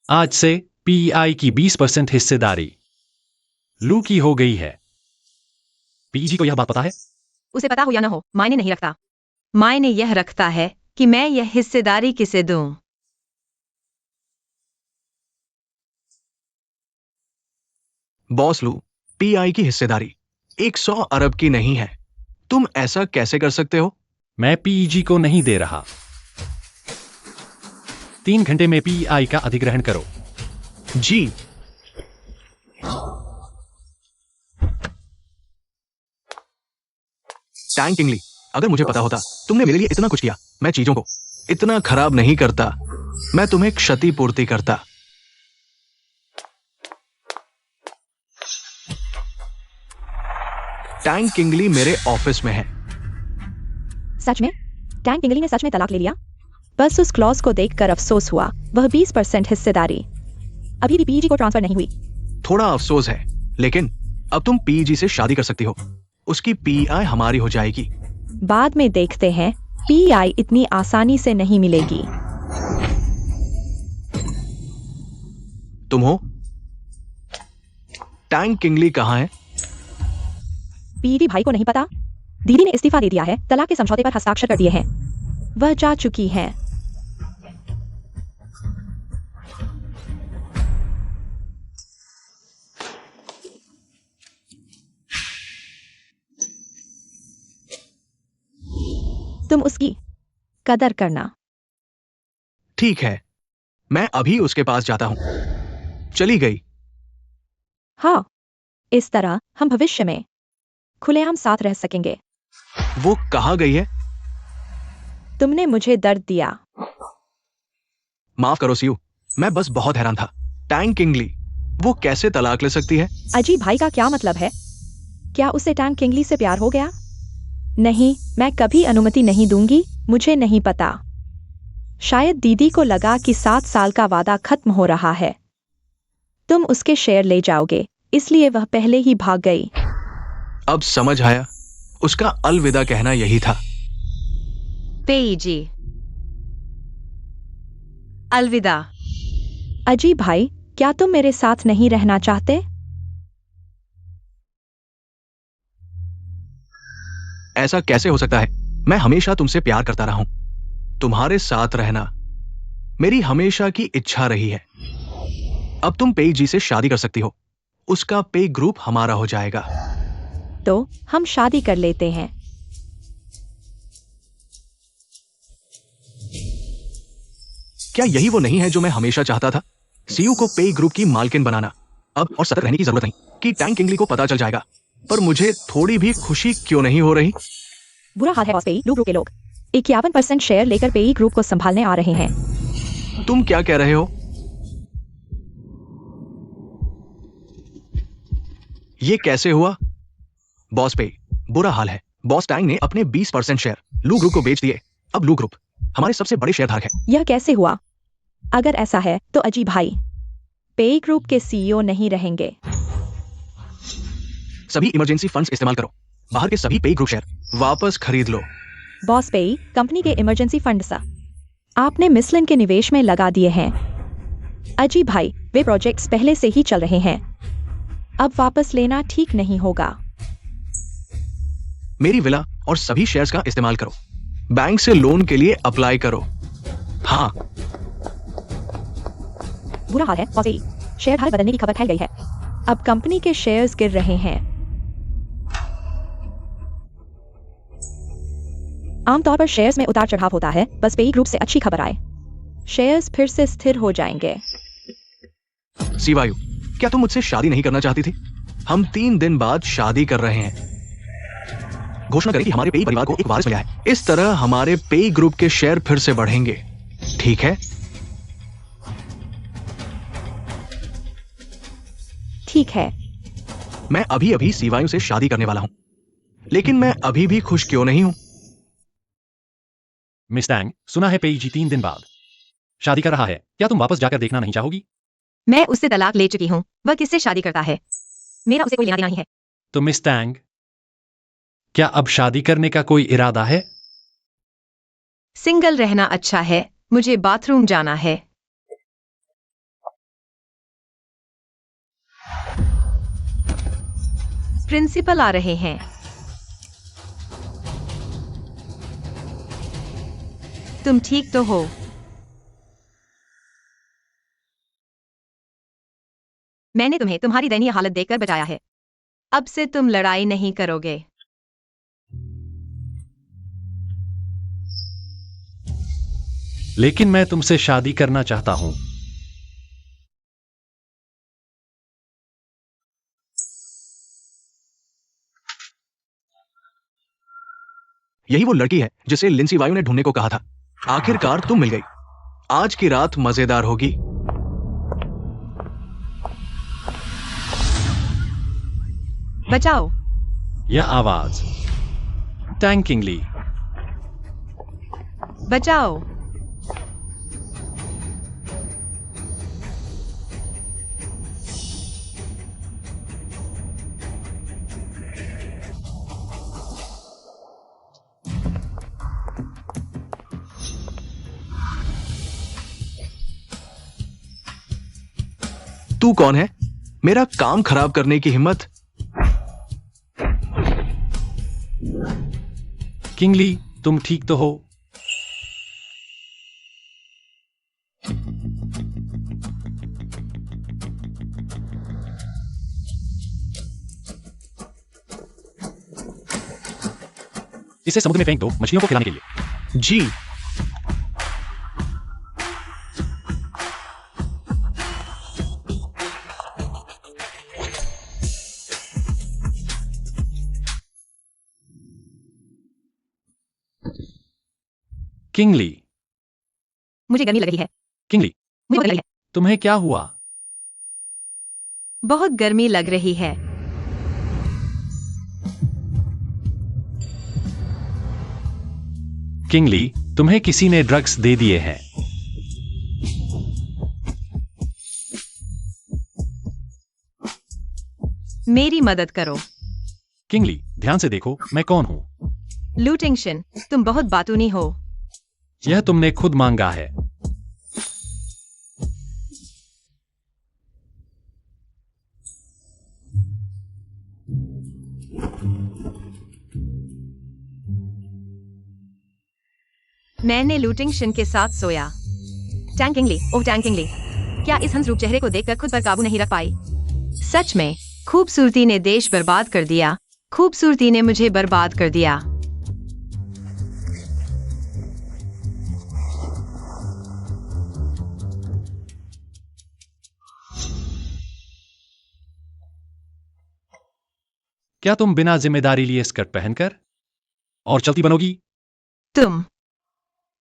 Speaker 4: आज से पीआई की 20% हिस्सेदारी लू की हो गई है। पीजी को यह बात पता है?
Speaker 1: उसे पता हो या न हो, मायने नहीं रखता। मायने यह रखता है कि मैं यह हिस्सेदारी किसे दूं।
Speaker 3: बॉस लू, पीआई की हिस्सेदारी 100 अरब की नहीं है। तुम ऐसा कैसे कर सकते हो?
Speaker 4: मैं पीजी को नहीं दे रहा। 3 घंटे में पीआई का अधिग्रहण करो।
Speaker 3: जी। टैंग किंगली, अगर मुझे पता होता तुमने मेरे लिए इतना कुछ किया, मैं चीजों को इतना खराब नहीं करता, मैं तुम्हें क्षतिपूर्ति करता। टैंग किंगली मेरे ऑफिस में है।
Speaker 2: सच में? टैंग किंगली ने सच में तलाक ले लिया? बस उस क्लॉज को देखकर अफसोस हुआ। वह 20% हिस्सेदारी अभी भी पीजी को ट्रांसफर नहीं हुई।
Speaker 3: थोड़ा अफसोस है, लेकिन अब तुम पीजी से शादी कर सकती हो, उसकी पीआई हमारी हो जाएगी।
Speaker 2: बाद में देखते हैं, पीआई इतनी आसानी से नहीं मिलेगी।
Speaker 3: तुम हो? टैंग किंगली कहाँ है?
Speaker 2: पीडी भाई को नहीं पता? दीदी ने इस्तीफा दे दिया है, तलाक के समझौते पर हस्ताक्षर कर दिए हैं। वह जा चुकी हैं। तुम उसकी कदर करना।
Speaker 3: ठीक है, मैं अभी उसके पास जाता हूं। चली गई।
Speaker 2: हाँ, इस तरह हम भविष्य में खुलेआम साथ रह सकेंगे।
Speaker 3: वो कहाँ गई है?
Speaker 2: तुमने मुझे दर्द दिया।
Speaker 3: माफ करो सियू, मैं बस बहुत हैरान था। टैंग किंगली, वो कैसे तलाक ले सकती है?
Speaker 2: अजी भाई का क्या मतलब है? क्या उसे टैंग किंगली से प्यार हो गया? नहीं, मैं कभी अनुमति नहीं दूंगी। मुझे नहीं पता। शायद दीदी को लगा कि 7 साल का वादा खत्म हो रहा है। तुम उसके शेयर ले जाओगे, इसलिए वह पहले ही भाग गई।
Speaker 3: अब समझ आया, उसका अलविदा कहना यही था।
Speaker 1: पेईजी, अलविदा।
Speaker 2: अजी भाई, क्या तुम मेरे साथ नहीं रहना चाहते?
Speaker 3: ऐसा कैसे हो सकता है? मैं हमेशा तुमसे प्यार करता रहा हूं। तुम्हारे साथ रहना मेरी हमेशा की इच्छा रही है। अब तुम पेई जी से शादी कर सकती हो, उसका पे ग्रुप हमारा हो जाएगा।
Speaker 2: तो हम शादी कर लेते हैं।
Speaker 3: क्या यही वो नहीं है जो मैं हमेशा चाहता था? सीयू को पे ग्रुप की मालकिन बनाना। अब और सतर्क रहने की जरूरत नहीं कि टैंग किंगली को पता चल जाएगा। पर मुझे थोड़ी भी खुशी क्यों नहीं हो रही?
Speaker 2: बुरा हाल है बॉस। पेई ग्रुप के लोग 51% शेयर लेकर पेई ग्रुप को संभालने आ रहे हैं।
Speaker 3: तुम क्या कह रहे हो? ये कैसे हुआ? बॉस पे बुरा हाल है। बॉस टैंग ने अपने 20% शेयर लू ग्रुप को बेच दिए। अब लू ग्रुप हमारे सबसे बड़े शेयरधारक है।
Speaker 2: यह कैसे हुआ? अगर ऐसा है तो अजी भाई पेई ग्रुप के सीईओ नहीं रहेंगे।
Speaker 3: सभी इमरजेंसी फंड्स इस्तेमाल करो। बाहर के सभी पे ग्रुप शेयर वापस खरीद लो।
Speaker 2: बॉस पेई कंपनी के इमरजेंसी फंड सा आपने मिसलिन के निवेश में लगा दिए हैं। अजी भाई, वे प्रोजेक्ट्स पहले से ही चल रहे हैं। अब वापस लेना ठीक नहीं होगा।
Speaker 3: मेरी विला और सभी शेयर्स का इस्तेमाल करो। बैंक से लोन के लिए अप्लाई करो। हाँ,
Speaker 2: बुरा हाल है बॉस पेई, शेयरधारक बदलने की खबर फैल गई है। अब कंपनी के शेयर्स गिर रहे हैं। आमतौर पर शेयर्स में उतार चढ़ाव होता है, बस पेई ग्रुप से अच्छी खबर आए शेयर्स फिर से स्थिर हो जाएंगे।
Speaker 3: सीवायु, क्या तुम मुझसे शादी नहीं करना चाहती थी? हम 3 दिन बाद शादी कर रहे हैं। घोषणा करें कि हमारे पेई परिवार को एक वारिस मिला है। इस तरह हमारे पेई ग्रुप के शेयर फिर से बढ़ेंगे। ठीक है?
Speaker 2: ठीक है।
Speaker 3: मैं अभी अभी सीवायु से शादी करने वाला हूं, लेकिन मैं अभी भी खुश क्यों नहीं हूं?
Speaker 4: मिस टैंग, सुना है पेईजी 3 दिन बाद शादी कर रहा है। क्या तुम वापस जाकर देखना नहीं चाहोगी?
Speaker 1: मैं उससे तलाक ले चुकी हूँ। वह किससे शादी करता है? मेरा उसे कोई लेना देना नहीं है।
Speaker 4: तो मिस टैंग, क्या अब शादी करने का कोई इरादा है?
Speaker 1: सिंगल रहना अच्छा है। मुझे बाथरूम जाना है। प्रिंसिपल आ रहे हैं। तुम ठीक तो हो? मैंने तुम्हें तुम्हारी दयनीय हालत देखकर बचाया है। अब से तुम लड़ाई नहीं करोगे।
Speaker 4: लेकिन मैं तुमसे शादी करना चाहता हूं।
Speaker 3: यही वो लड़की है जिसे लिंसी वायु ने ढूंढने को कहा था। आखिरकार तुम मिल गई। आज की रात मजेदार होगी।
Speaker 1: बचाओ।
Speaker 4: यह आवाज टैंक किंगली।
Speaker 1: बचाओ।
Speaker 3: तू कौन है? मेरा काम खराब करने की हिम्मत?
Speaker 4: किंगली, तुम ठीक तो हो? इसे समुद्र में फेंक दो मछलियों को खिलाने के लिए।
Speaker 3: जी।
Speaker 4: किंगली,
Speaker 1: मुझे गर्मी लग रही है।
Speaker 4: किंगली,
Speaker 1: मुझे बहुत गर्मी है।
Speaker 4: तुम्हें क्या हुआ?
Speaker 1: बहुत गर्मी लग रही है।
Speaker 4: किंगली, तुम्हें किसी ने ड्रग्स दे दिए हैं।
Speaker 1: मेरी मदद करो।
Speaker 4: किंगली, ध्यान से देखो मैं कौन हूं।
Speaker 1: लूटिंगशन, तुम बहुत बातूनी हो।
Speaker 4: यह तुमने खुद मांगा है।
Speaker 1: मैंने लूटिंगशन के साथ सोया। टैंकिंगली, ओह टैंकिंगली, क्या इस हंसरूप चेहरे को देखकर खुद पर काबू नहीं रख पाई? सच में, खूबसूरती ने देश बर्बाद कर दिया। खूबसूरती ने मुझे बर्बाद कर दिया।
Speaker 4: क्या तुम बिना जिम्मेदारी लिए स्कर्ट पहनकर और चलती बनोगी?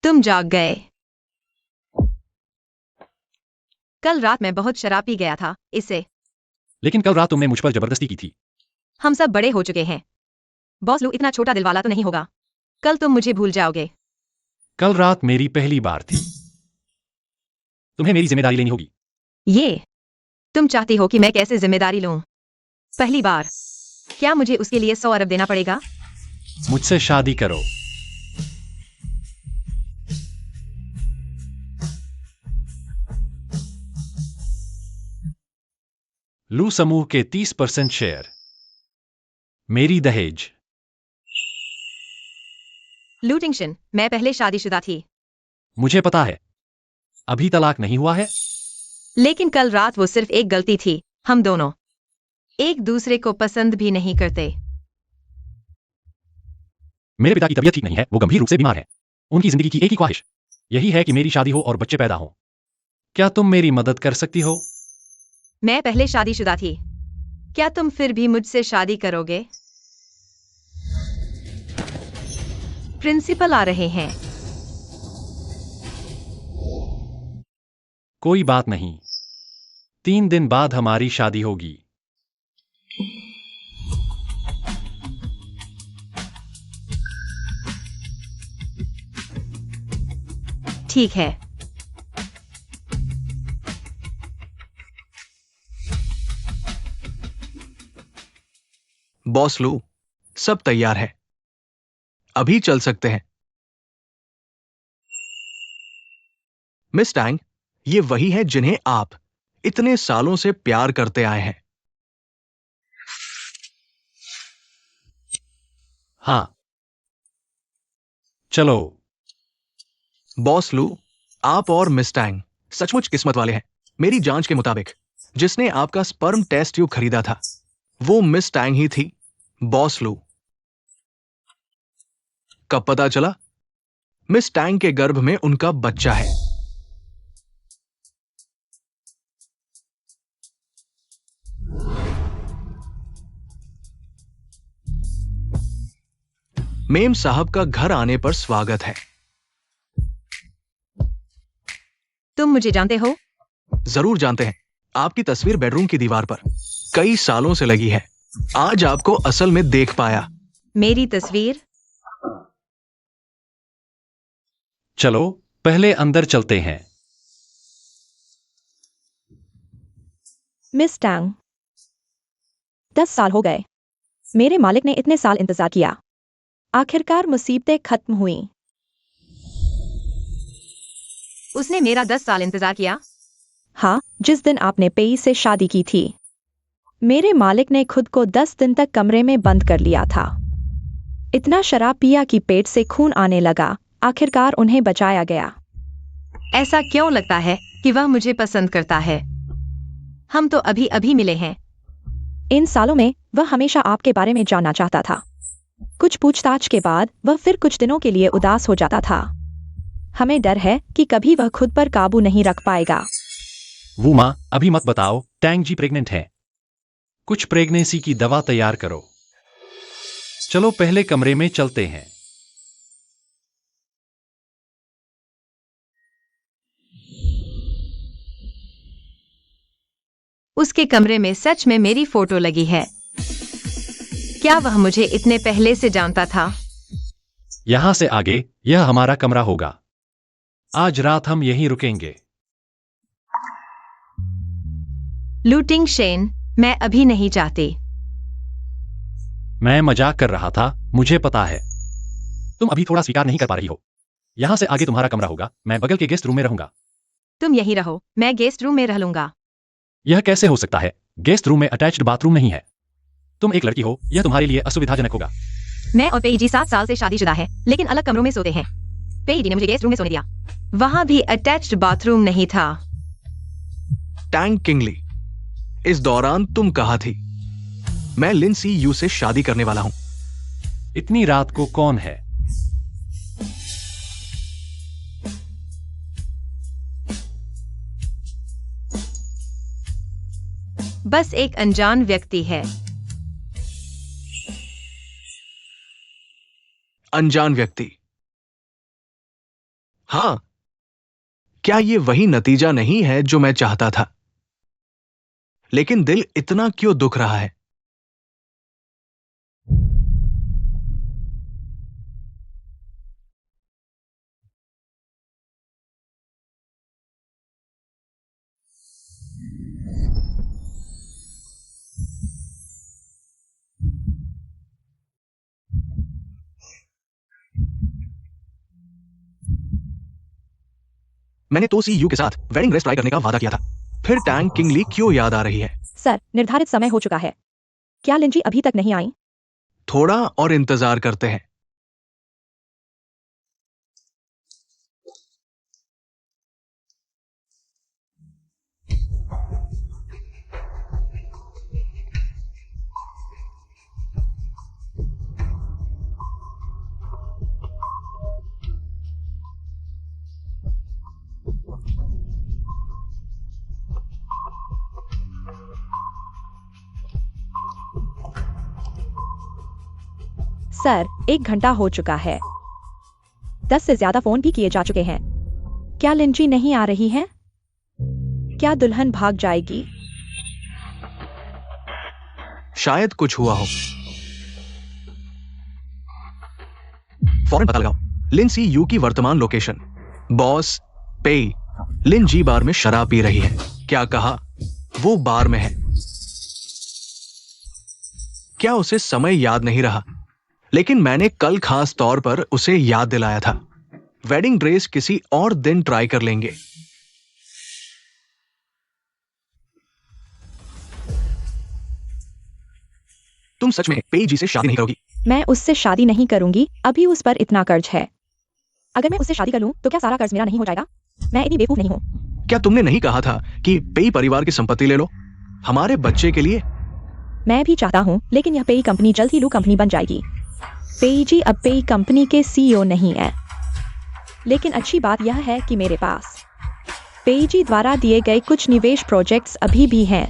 Speaker 1: तुम जाग गए। कल रात मैं बहुत शराब पी गया था, इससे।
Speaker 4: लेकिन कल रात तुमने मुझ पर जबरदस्ती की थी।
Speaker 1: हम सब बड़े हो चुके हैं। बॉस लू इतना छोटा दिल वाला तो नहीं होगा। कल तुम मुझे भूल जाओगे।
Speaker 4: कल रात मेरी पहली बार थी। तुम्हें मेरी जिम्मेदारी लेनी होगी।
Speaker 1: ये तुम चाहती हो कि मैं कैसे जिम्मेदारी लूं? पहली बार। क्या मुझे उसके लिए 100 अरब देना पड़ेगा?
Speaker 4: मुझसे शादी करो। लू समूह के 30% शेयर मेरी दहेज।
Speaker 1: लूटिंगशन, मैं पहले शादीशुदा थी।
Speaker 4: मुझे पता है, अभी तलाक नहीं हुआ है।
Speaker 1: लेकिन कल रात वो सिर्फ एक गलती थी। हम दोनों एक दूसरे को पसंद भी नहीं करते।
Speaker 4: मेरे पिता की तबीयत ठीक नहीं है, वो गंभीर रूप से बीमार है। उनकी जिंदगी की एक ही ख्वाहिश यही है कि मेरी शादी हो और बच्चे पैदा हो। क्या तुम मेरी मदद कर सकती हो?
Speaker 1: मैं पहले शादीशुदा थी। क्या तुम फिर भी मुझसे शादी करोगे? प्रिंसिपल आ रहे हैं।
Speaker 4: कोई बात नहीं, 3 दिन बाद हमारी शादी होगी।
Speaker 1: ठीक है।
Speaker 3: बॉस लू, सब तैयार है। अभी चल सकते हैं। मिस टैंग, ये वही है जिन्हें आप इतने सालों से प्यार करते आए हैं।
Speaker 4: हाँ, चलो।
Speaker 3: बॉस लू, आप और मिस टैंग सचमुच किस्मत वाले हैं। मेरी जांच के मुताबिक जिसने आपका स्पर्म टेस्ट ट्यूब खरीदा था वो मिस टैंग ही थी। बॉस लू, कब पता चला? मिस टैंग के गर्भ में उनका बच्चा है। मेम साहब का घर आने पर स्वागत है।
Speaker 1: तुम मुझे जानते हो?
Speaker 3: जरूर जानते हैं। आपकी तस्वीर बेडरूम की दीवार पर कई सालों से लगी है। आज आपको असल में देख पाया।
Speaker 1: मेरी तस्वीर?
Speaker 4: चलो पहले अंदर चलते हैं।
Speaker 2: मिस टैंग, 10 साल हो गए। मेरे मालिक ने इतने साल इंतजार किया। आखिरकार मुसीबतें खत्म हुई।
Speaker 1: उसने मेरा 10 साल इंतजार किया?
Speaker 2: हाँ, जिस दिन आपने पेई से शादी की थी। मेरे मालिक ने खुद को 10 दिन तक कमरे में बंद कर लिया था। इतना शराब पिया कि पेट से खून आने लगा। आखिरकार उन्हें बचाया गया।
Speaker 1: ऐसा क्यों लगता है कि वह मुझे पसंद करता है? हम तो अभी अभी मिले हैं।
Speaker 2: इन सालों में वह हमेशा आपके बारे में जानना चाहता था। कुछ पूछताछ के बाद वह फिर कुछ दिनों के लिए उदास हो जाता था। हमें डर है कि कभी वह खुद पर काबू नहीं रख पाएगा।
Speaker 4: वो माँ, अभी मत बताओ। टैंग जी प्रेग्नेंट है। कुछ प्रेगनेंसी की दवा तैयार करो। चलो पहले कमरे में चलते हैं।
Speaker 1: उसके कमरे में सच में मेरी फोटो लगी है। क्या वह मुझे इतने पहले से जानता था?
Speaker 4: यहां से आगे यह हमारा कमरा होगा। आज रात हम यहीं रुकेंगे।
Speaker 1: लूटिंग शेन, मैं अभी नहीं चाहती।
Speaker 4: मैं मजाक कर रहा था, मुझे पता है। तुम अभी थोड़ा स्वीकार नहीं कर पा रही हो। यहां से आगे तुम्हारा कमरा होगा। मैं बगल के गेस्ट रूम में रहूंगा।
Speaker 1: तुम यहीं रहो, मैं गेस्ट रूम में रह लूंगा।
Speaker 4: यह कैसे हो सकता है? गेस्ट रूम में अटैच्ड बाथरूम नहीं है। तुम एक लड़की हो, यह तुम्हारे लिए असुविधाजनक होगा।
Speaker 1: मैं और पेईजी 7 साल से शादीशुदा है, लेकिन अलग कमरों में सोते हैं। पेईजी ने मुझे गेस्ट रूम में सोने दिया। वहां भी अटैच्ड बाथरूम नहीं था।
Speaker 3: टैंग किंगली, इस दौरान तुम कहाँ थी? मैं लिंसी यू से शादी करने वाला हूं।
Speaker 4: इतनी रात को कौन है?
Speaker 1: बस एक अनजान व्यक्ति है।
Speaker 3: अनजान व्यक्ति? हाँ, क्या ये वही नतीजा नहीं है जो मैं चाहता था? लेकिन दिल इतना क्यों दुख रहा है? मैंने तो सी यू के साथ वेडिंग ड्रेस ट्राई करने का वादा किया था। फिर टैंग किंगली क्यों याद आ रही है?
Speaker 2: सर, निर्धारित समय हो चुका है। क्या लिंजी अभी तक नहीं आई?
Speaker 3: थोड़ा और इंतजार करते हैं।
Speaker 2: सर, 1 घंटा हो चुका है। 10 से ज्यादा फोन भी किए जा चुके हैं। क्या लिंजी नहीं आ रही है? क्या दुल्हन भाग जाएगी?
Speaker 3: शायद कुछ हुआ हो। फौरन पता लगाओ लिंसी यू की वर्तमान लोकेशन। बॉस पेई लिन जी बार में शराब पी रही है। क्या कहा? वो बार में है। क्या उसे समय याद नहीं रहा? लेकिन मैंने कल खास तौर पर उसे याद दिलाया था। वेडिंग ड्रेस किसी और दिन ट्राई कर लेंगे। तुम सच में पेई जी से शादी नहीं करोगी?
Speaker 2: मैं उससे शादी नहीं करूंगी। अभी उस पर इतना कर्ज है। अगर मैं उससे शादी कर लूं तो क्या सारा कर्ज मेरा नहीं हो जाएगा? मैं इतनी बेवकूफ नहीं हूं।
Speaker 3: क्या तुमने नहीं कहा था कि पेई परिवार की संपत्ति ले लो हमारे बच्चे के लिए?
Speaker 2: मैं भी चाहता हूं, लेकिन यह पेई कंपनी जल्द ही लू कंपनी बन जाएगी। पेई जी अब पेई कंपनी के सीईओ नहीं है। लेकिन अच्छी बात यह है कि मेरे पास पेई जी द्वारा दिए गए कुछ निवेश प्रोजेक्ट्स अभी भी हैं।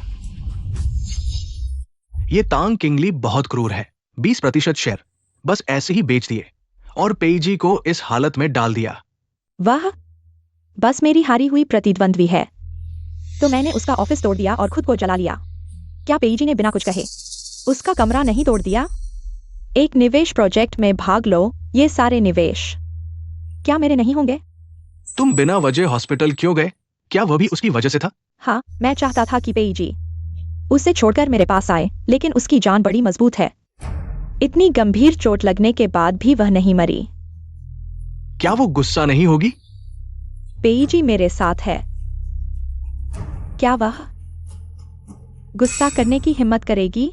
Speaker 3: ये तांग किंगली बहुत क्रूर है। 20% शेयर बस ऐसे ही बेच दिए और पेई जी को इस हालत में डाल दिया।
Speaker 2: वह बस मेरी हारी हुई प्रतिद्वंद्वी है, तो मैंने उसका ऑफिस तोड़ दिया और खुद को जला लिया। क्या पेई जी ने बिना कुछ कहे उसका कमरा नहीं तोड़ दिया? एक निवेश प्रोजेक्ट में भाग लो, ये सारे निवेश क्या मेरे नहीं होंगे?
Speaker 3: तुम बिना वजह हॉस्पिटल क्यों गए? क्या वह भी उसकी वजह से था?
Speaker 2: हाँ, मैं चाहता था कि पेई जी उसे छोड़कर मेरे पास आए, लेकिन उसकी जान बड़ी मजबूत है। इतनी गंभीर चोट लगने के बाद भी वह नहीं मरी।
Speaker 3: क्या वो गुस्सा नहीं होगी?
Speaker 2: पेई जी मेरे साथ है, क्या वह गुस्सा करने की हिम्मत करेगी?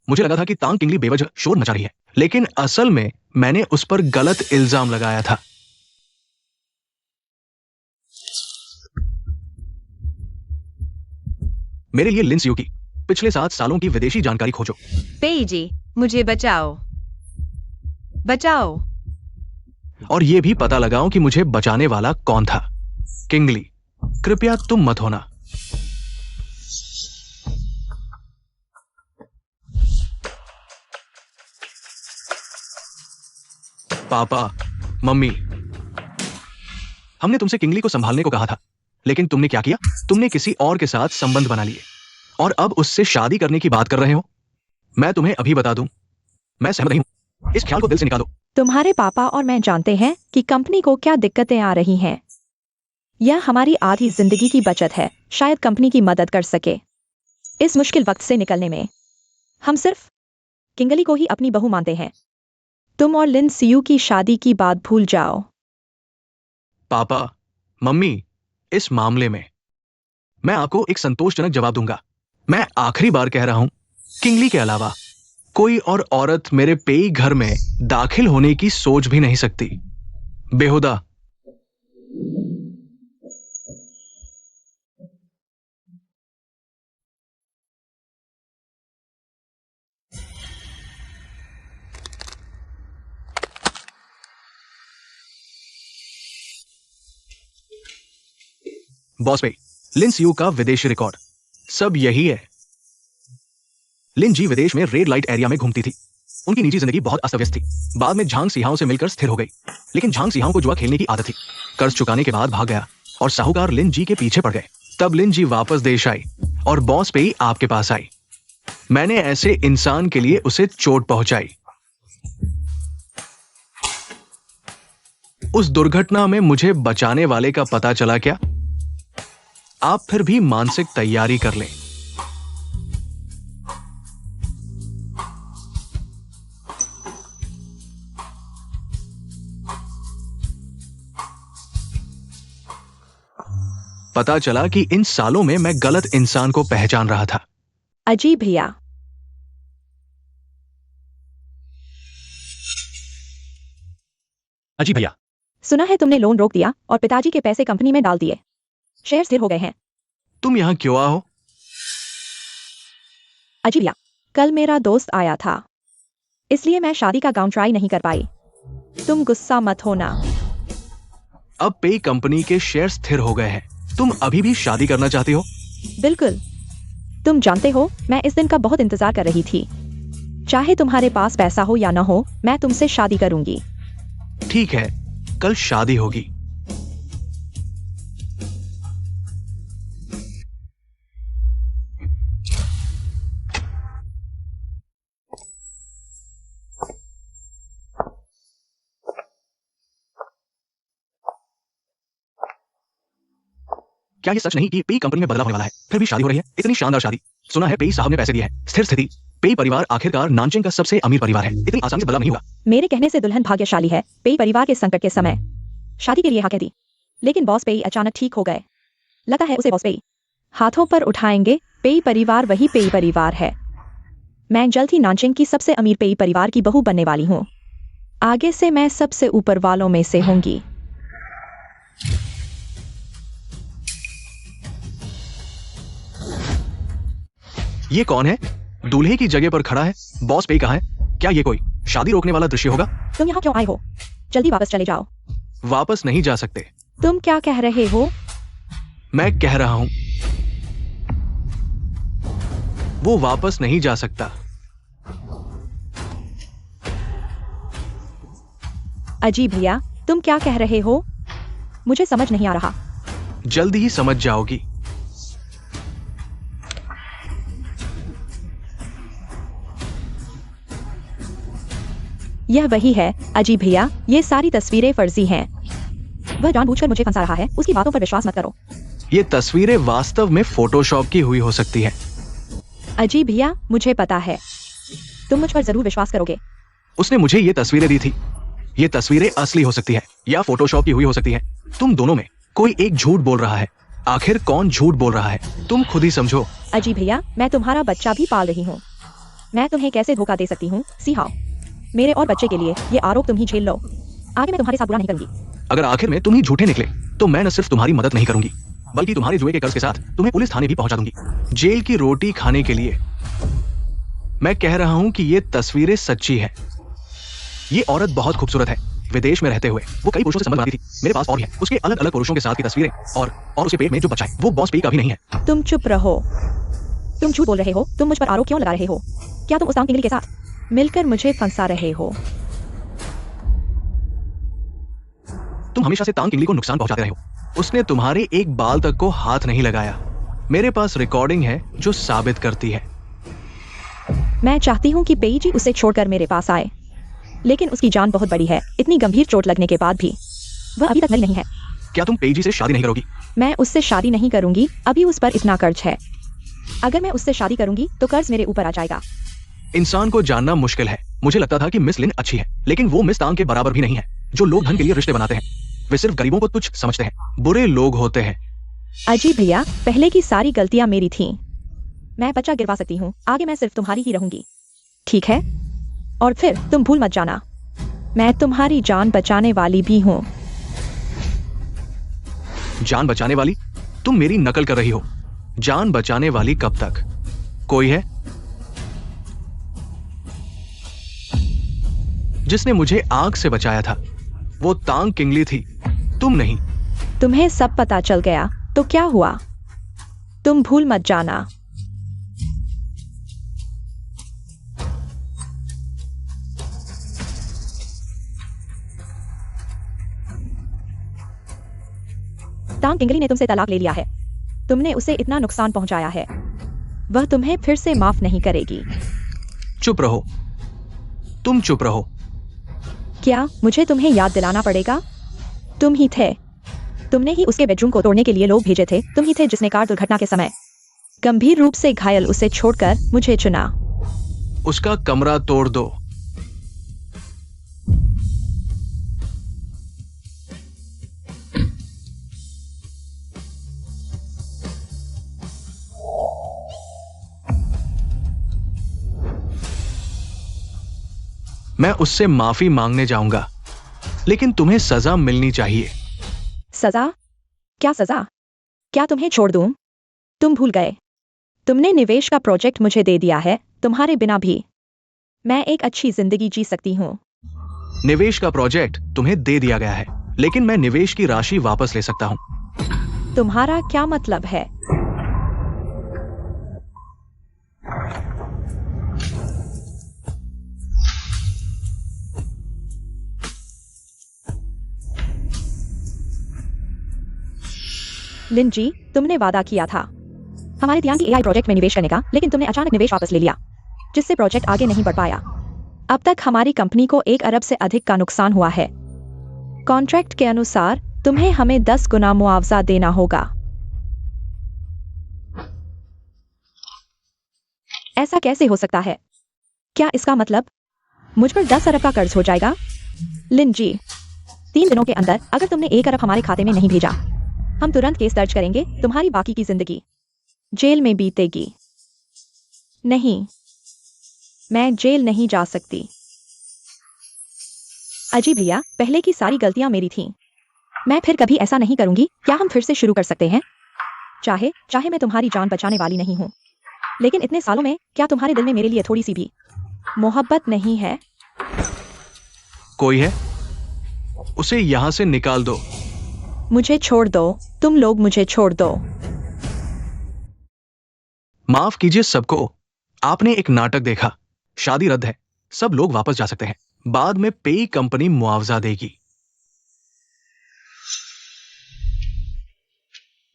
Speaker 3: मुझे लगा था कि तांग किंगली बेवजह शोर मचा रही है, लेकिन असल में मैंने उस पर गलत इल्जाम लगाया था। मेरे लिए लिन सियू की पिछले 7 सालों की विदेशी जानकारी खोजो।
Speaker 1: पेई जी, मुझे बचाओ, बचाओ।
Speaker 3: और ये भी पता लगाओ कि मुझे बचाने वाला कौन था। किंगली, कृपया तुम मत होना। पापा, मम्मी, हमने तुमसे किंगली को संभालने को कहा था, लेकिन तुमने क्या किया? तुमने किसी और के साथ संबंध बना लिए और अब उससे शादी करने की बात कर रहे हो। मैं तुम्हें अभी बता दूं, मैं सहमत नहीं हूं। इस ख्याल को दिल से निकालो।
Speaker 2: तुम्हारे पापा और मैं जानते हैं कि कंपनी को क्या दिक्कतें आ रही हैं। यह हमारी आधी जिंदगी की बचत है, शायद कंपनी की मदद कर सके इस मुश्किल वक्त से निकलने में। हम सिर्फ किंगली को ही अपनी बहू मानते हैं। तुम और लिन सियू की शादी की बात भूल जाओ।
Speaker 3: पापा, मम्मी, इस मामले में मैं आपको एक संतोषजनक जवाब दूंगा। मैं आखिरी बार कह रहा हूं, किंगली के अलावा कोई और औरत मेरे पेई घर में दाखिल होने की सोच भी नहीं सकती। बेहुदा। बॉस पेई, लिन सियू का विदेशी रिकॉर्ड, सब यही है। लिन जी विदेश में रेड लाइट एरिया में घूमती थी। उनकी निजी जिंदगी बहुत अस्त व्यस्त थी। बाद में झांग सिहाओं से मिलकर स्थिर हो गई, लेकिन झांग सिहाओं को जुआ खेलने की आदत थी। कर्ज चुकाने के बाद भाग गया और साहूकार लिन जी के पीछे पड़ गए। तब लिन जी वापस देश आई और बॉस पेई आपके पास आई। मैंने ऐसे इंसान के लिए उसे चोट पहुंचाई। उस दुर्घटना में मुझे बचाने वाले का पता चला क्या? आप फिर भी मानसिक तैयारी कर लें। पता चला कि इन सालों में मैं गलत इंसान को पहचान रहा था।
Speaker 2: अजी भैया,
Speaker 4: अजी भैया,
Speaker 2: सुना है तुमने लोन रोक दिया और पिताजी के पैसे कंपनी में डाल दिए। शेयर स्थिर हो गए हैं।
Speaker 3: तुम यहां क्यों आओ?
Speaker 2: अजी भैया, कल मेरा दोस्त आया था, इसलिए मैं शादी का गाउन ट्राई नहीं कर पाई। तुम गुस्सा मत होना।
Speaker 3: अब पेई कंपनी के शेयर स्थिर हो गए हैं। तुम अभी भी शादी करना चाहती हो?
Speaker 2: बिल्कुल। तुम जानते हो, मैं इस दिन का बहुत इंतजार कर रही थी। चाहे तुम्हारे पास पैसा हो या न हो, मैं तुमसे शादी करूंगी।
Speaker 3: ठीक है, कल शादी होगी। क्या ये सच नहीं कि पेई कंपनी में बदलाव होने वाला है, फिर भी शादी हो रही है? इतनी शानदार शादी। सुना है पेई साहब ने पैसे दिए हैं। स्थिर स्थिति। पेई परिवार आखिरकार नानचिंग का सबसे अमीर परिवार है। इतनी आसानी से बदलाव नहीं हुआ।
Speaker 2: मेरे कहने से दुल्हन भाग्यशाली है। पेई परिवार के संकट के समय शादी के लिए हाँ कह दी, लेकिन बॉस पेई अचानक ठीक हो गए। लगता है उसे बॉस पेई हाथों पर उठाएंगे। पेई परिवार वही पेई परिवार है। मैं जल्द ही नानचिंग की सबसे अमीर पेई परिवार की बहू बनने वाली हूँ। आगे से मैं सबसे ऊपर वालों में से होंगी।
Speaker 3: ये कौन है? दूल्हे की जगह पर खड़ा है। बॉस पेई कहाँ है? क्या ये कोई शादी रोकने वाला दृश्य होगा?
Speaker 2: तुम यहाँ क्यों आए हो? जल्दी वापस चले जाओ।
Speaker 3: वापस नहीं जा सकते।
Speaker 2: तुम क्या कह रहे हो?
Speaker 3: मैं कह रहा हूं, वो वापस नहीं जा सकता।
Speaker 2: अजी भैया, तुम क्या कह रहे हो? मुझे समझ नहीं आ रहा।
Speaker 3: जल्दी ही समझ जाओगी।
Speaker 2: यह वही है अजी भैया, ये सारी तस्वीरें फर्जी हैं। वह जानबूझकर मुझे फंसा रहा है, उसकी बातों पर विश्वास मत करो।
Speaker 3: ये तस्वीरें वास्तव में फोटोशॉप की हुई हो सकती है।
Speaker 2: अजी भैया, मुझे पता है, तुम मुझ पर जरूर विश्वास करोगे।
Speaker 3: उसने मुझे ये तस्वीरें दी थी। ये तस्वीरें असली हो सकती है या फोटोशॉप की हुई हो सकती है। तुम दोनों में कोई एक झूठ बोल रहा है। आखिर कौन झूठ बोल रहा है, तुम खुद ही समझो।
Speaker 2: अजी भैया, मैं तुम्हारा बच्चा भी पाल रही हूँ। मैं तुम्हें कैसे धोखा दे सकती हूँ? सिखाओ। मेरे और बच्चे के लिए ये आरोप तुम ही झेल लो। आगे मैं तुम्हारे साथ बुरा नहीं करूंगी।
Speaker 3: अगर आखिर में तुम ही झूठे निकले तो मैं न सिर्फ तुम्हारी मदद नहीं करूंगी बल्कि तुम्हारे जुए के कर्ज के साथ तुम्हें पुलिस थाने भी पहुंचा दूंगी, जेल की रोटी खाने के लिए। मैं कह रहा हूं कि ये तस्वीरें सच्ची है। ये औरत बहुत खूबसूरत है। विदेश में रहते हुए वो कई पुरुषों से संबंध बनाती थी। मेरे पास और भी है, उसके अलग अलग पुरुषों के साथ की तस्वीरें। और उसके पेट में जो बच्चा है वो बॉस पे का भी नहीं है।
Speaker 2: तुम चुप रहो। तुम झूठ बोल रहे हो। तुम मुझ पर आरोप क्यों लगा रहे हो? क्या तुम उस तांग किंगली के साथ मिलकर मुझे फंसा रहे हो?
Speaker 3: तुम हमेशा से तांग किंगली को नुकसान पहुंचाते रहे हो। उसने तुम्हारे एक बाल तक को हाथ नहीं लगाया। मेरे पास रिकॉर्डिंग है जो साबित करती है।
Speaker 2: मैं चाहती हूँ कि पेईजी उसे छोड़कर मेरे पास आए, लेकिन उसकी जान बहुत बड़ी है। इतनी गंभीर चोट लगने के बाद भी वह अभी तक मरी नहीं है।
Speaker 3: क्या तुम पेईजी से शादी नहीं करोगी?
Speaker 2: मैं उससे शादी नहीं करूंगी। अभी उस पर इतना कर्ज है। अगर मैं उससे शादी करूंगी तो कर्ज मेरे ऊपर आ जाएगा।
Speaker 3: इंसान को जानना मुश्किल है। मुझे लगता था कि मिस लिन अच्छी है, लेकिन वो मिस तांग के बराबर भी नहीं है। जो लोग धन के लिए रिश्ते बनाते हैं वे सिर्फ गरीबों को तुच्छ समझते हैं। बुरे लोग होते हैं।
Speaker 2: अजी भैया, पहले की सारी गलतियां मेरी थीं। मैं बच्चा गिरवा सकती हूँ। आगे मैं सिर्फ तुम्हारी ही रहूंगी, ठीक है? और फिर तुम भूल मत जाना, मैं तुम्हारी जान बचाने वाली भी हूँ।
Speaker 3: जान बचाने वाली? तुम मेरी नकल कर रही हो। जान बचाने वाली कब तक? कोई है जिसने मुझे आग से बचाया था? वो तांग किंगली थी, तुम नहीं।
Speaker 2: तुम्हें सब पता चल गया तो क्या हुआ? तुम भूल मत जाना। तांग किंगली ने तुमसे तलाक ले लिया है। तुमने उसे इतना नुकसान पहुंचाया है, वह तुम्हें फिर से माफ नहीं करेगी।
Speaker 3: चुप रहो, तुम चुप रहो।
Speaker 2: क्या मुझे तुम्हें याद दिलाना पड़ेगा? तुम ही थे। तुमने ही उसके बेडरूम को तोड़ने के लिए लोग भेजे थे। तुम ही थे जिसने कार दुर्घटना के समय गंभीर रूप से घायल उसे छोड़कर मुझे चुना।
Speaker 3: उसका कमरा तोड़ दो। मैं उससे माफी मांगने जाऊंगा, लेकिन तुम्हें सजा मिलनी चाहिए।
Speaker 2: सजा? क्या सजा? क्या तुम्हें छोड़ दूं? तुम भूल गए, तुमने निवेश का प्रोजेक्ट मुझे दे दिया है। तुम्हारे बिना भी मैं एक अच्छी जिंदगी जी सकती हूँ।
Speaker 3: निवेश का प्रोजेक्ट तुम्हें दे दिया गया है, लेकिन मैं निवेश की राशि वापस ले सकता हूं।
Speaker 2: तुम्हारा क्या मतलब है? लिन जी, तुमने वादा किया था हमारे ध्यान की एआई प्रोजेक्ट में निवेश करने का, लेकिन तुमने अचानक निवेश वापस ले लिया, जिससे प्रोजेक्ट आगे नहीं बढ़ पाया। अब तक हमारी कंपनी को 1 अरब से अधिक का नुकसान हुआ है। कॉन्ट्रैक्ट के अनुसार तुम्हें हमें 10 गुना मुआवजा देना होगा। ऐसा कैसे हो सकता है? क्या इसका मतलब मुझ पर 10 अरब का कर्ज हो जाएगा? लिन जी, 3 दिनों के अंदर अगर तुमने 1 अरब हमारे खाते में नहीं भेजा, हम तुरंत केस दर्ज करेंगे। तुम्हारी बाकी की जिंदगी जेल में बीतेगी। नहीं, मैं जेल नहीं जा सकती। अजी भैया, पहले की सारी गलतियां मेरी थीं। मैं फिर कभी ऐसा नहीं करूंगी। क्या हम फिर से शुरू कर सकते हैं? चाहे मैं तुम्हारी जान बचाने वाली नहीं हूं, लेकिन इतने सालों में क्या तुम्हारे दिल में मेरे लिए थोड़ी सी भी मोहब्बत नहीं है?
Speaker 3: कोई है? उसे यहां से निकाल दो।
Speaker 2: मुझे छोड़ दो। तुम लोग मुझे छोड़ दो।
Speaker 3: माफ कीजिए सबको। आपने एक नाटक देखा। शादी रद्द है, सब लोग वापस जा सकते हैं। बाद में पेई कंपनी मुआवजा देगी।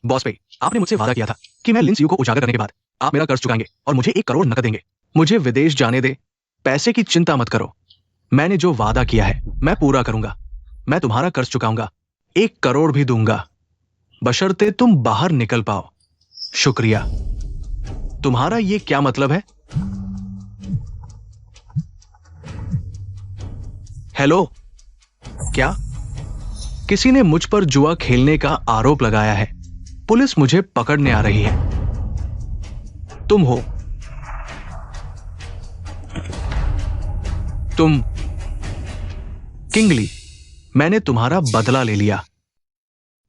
Speaker 3: बॉस पे, आपने मुझसे वादा किया था कि मैं लिंस यू को उजागर करने के बाद आप मेरा कर्ज चुकाएंगे और मुझे 1 करोड़ नकद देंगे। मुझे विदेश जाने दे, पैसे की चिंता मत करो। मैंने जो वादा किया है मैं पूरा करूंगा। मैं तुम्हारा कर्ज चुकाऊंगा, 1 करोड़ भी दूंगा, बशर्ते तुम बाहर निकल पाओ। शुक्रिया। तुम्हारा ये क्या मतलब है? हेलो, क्या किसी ने मुझ पर जुआ खेलने का आरोप लगाया है? पुलिस मुझे पकड़ने आ रही है। तुम हो? तुम किंगली, मैंने तुम्हारा बदला ले लिया।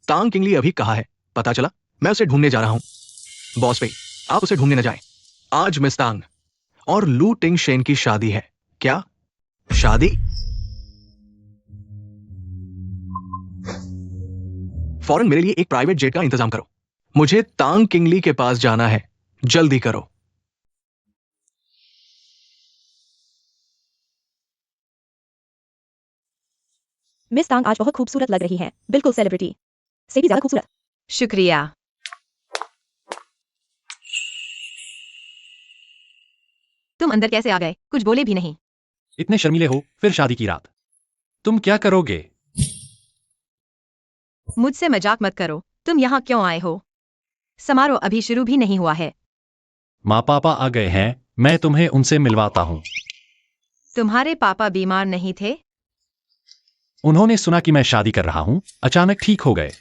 Speaker 3: तांग किंगली अभी कहाँ है पता चला? मैं उसे ढूंढने जा रहा हूं। बॉस पे, आप उसे ढूंढने न जाएं। आज मिस तांग और लू टिंग शेन की शादी है। क्या शादी? फौरन मेरे लिए एक प्राइवेट जेट का इंतजाम करो। मुझे तांग किंगली के पास जाना है, जल्दी करो।
Speaker 2: मिस तांग आज बहुत खूबसूरत लग रही हैं, बिल्कुल सेलिब्रिटी से भी ज्यादा खूबसूरत।
Speaker 1: शुक्रिया। तुम अंदर कैसे आ गए? कुछ बोले भी नहीं।
Speaker 4: इतने शर्मीले हो, फिर शादी की रात तुम क्या करोगे?
Speaker 1: मुझसे मजाक मत करो। तुम यहाँ क्यों आए हो? समारोह अभी शुरू भी नहीं हुआ है।
Speaker 4: माँ पापा आ गए हैं, मैं तुम्हें उनसे मिलवाता हूँ।
Speaker 1: तुम्हारे पापा बीमार नहीं थे?
Speaker 4: उन्होंने सुना कि मैं शादी कर रहा हूँ, अचानक ठीक हो गए।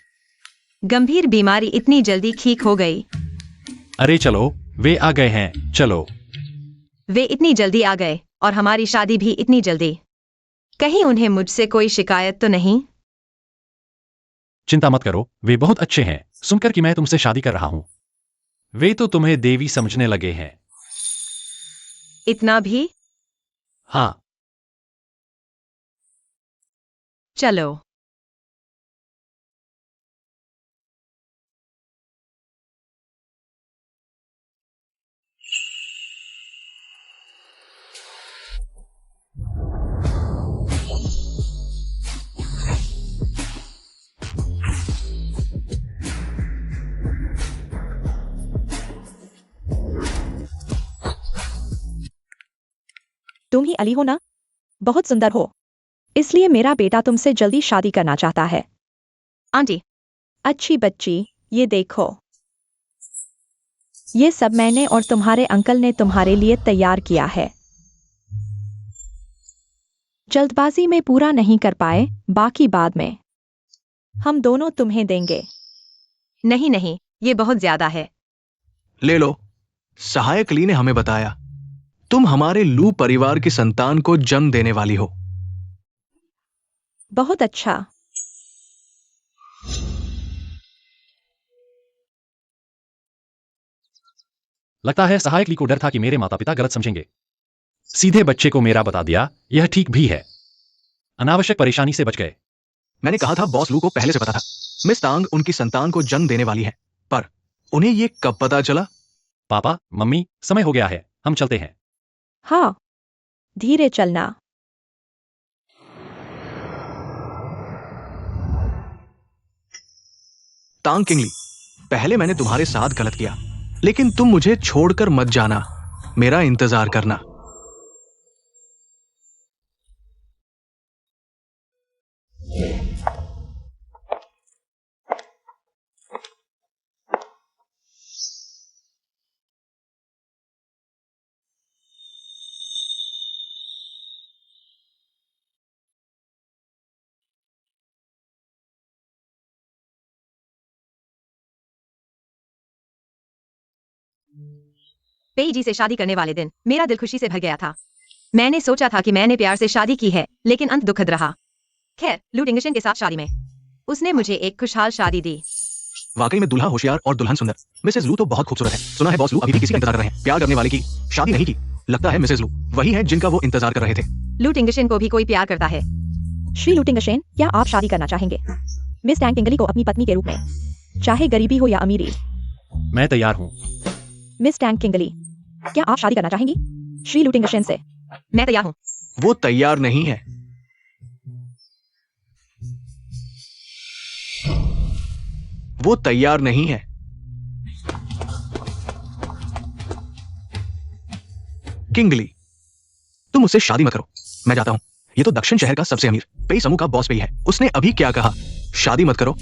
Speaker 1: गंभीर बीमारी इतनी जल्दी ठीक हो गई?
Speaker 4: अरे चलो, वे आ गए हैं, चलो।
Speaker 1: वे इतनी जल्दी आ गए और हमारी शादी भी इतनी जल्दी। कहीं उन्हें मुझसे कोई शिकायत तो नहीं?
Speaker 4: चिंता मत करो, वे बहुत अच्छे हैं। सुनकर कि मैं तुमसे शादी कर रहा हूँ, वे तो तुम्हें देवी समझने लगे हैं।
Speaker 1: इतना भी?
Speaker 4: हाँ।
Speaker 1: चलो।
Speaker 2: तुम ही अली हो ना? बहुत सुंदर हो, इसलिए मेरा बेटा तुमसे जल्दी शादी करना चाहता है।
Speaker 1: आंटी,
Speaker 2: अच्छी बच्ची, ये देखो, ये सब मैंने और तुम्हारे अंकल ने तुम्हारे लिए तैयार किया है। जल्दबाजी में पूरा नहीं कर पाए, बाकी बाद में हम दोनों तुम्हें देंगे।
Speaker 1: नहीं नहीं, ये बहुत ज्यादा है।
Speaker 3: ले लो। सहायक ली ने हमें बताया तुम हमारे लू परिवार की संतान को जन्म देने वाली हो।
Speaker 2: बहुत अच्छा।
Speaker 4: लगता है सहायक ली को डर था कि मेरे माता पिता गलत समझेंगे। सीधे बच्चे को मेरा बता दिया, यह ठीक भी है। अनावश्यक परेशानी से बच गए।
Speaker 3: मैंने कहा था बॉस लू को पहले से पता था मिस तांग उनकी संतान को जन्म देने वाली है, पर उन्हें यह कब पता चला?
Speaker 4: पापा, मम्मी, समय हो गया है, हम चलते हैं।
Speaker 2: हाँ, धीरे चलना।
Speaker 3: तांग किंगली, पहले मैंने तुम्हारे साथ गलत किया, लेकिन तुम मुझे छोड़कर मत जाना, मेरा इंतजार करना।
Speaker 1: पेई जी से शादी करने वाले दिन मेरा दिल खुशी से भर गया था। मैंने सोचा था कि मैंने प्यार से शादी की है, लेकिन अंत दुखद रहा। खैर, लू टिंगशन के साथ शादी में उसने मुझे एक खुशहाल शादी दी।
Speaker 3: वाकई में दूल्हा होशियार और दुल्हन सुंदर। मिसेज लू तो बहुत खूबसूरत है। सुना है बॉस लू अभी भी किसी का इंतजार कर रहे हैं, प्यार करने वाले की। शादी नहीं की। लगता है मिसेज लू वही है जिनका वो इंतजार कर रहे थे।
Speaker 1: लू टिंगशन को भी कोई प्यार करता है।
Speaker 2: श्री लुटिंगशेन, क्या आप शादी करना चाहेंगे मिस टैंग किंगली को अपनी पत्नी के रूप में, चाहे गरीबी हो या अमीरी?
Speaker 4: मैं तैयार हूँ।
Speaker 2: मिस टैंग किंगली, क्या आप शादी करना चाहेंगी श्री लुटिंगशेन से?
Speaker 1: मैं तैयार हूँ।
Speaker 3: वो तैयार नहीं है। वो तैयार नहीं है। किंगली, तुम मुझसे शादी मत करो। मैं जाता हूं। ये तो दक्षिण शहर का सबसे अमीर पेई समूह का बॉस पेई है। उसने अभी क्या कहा? शादी मत करो।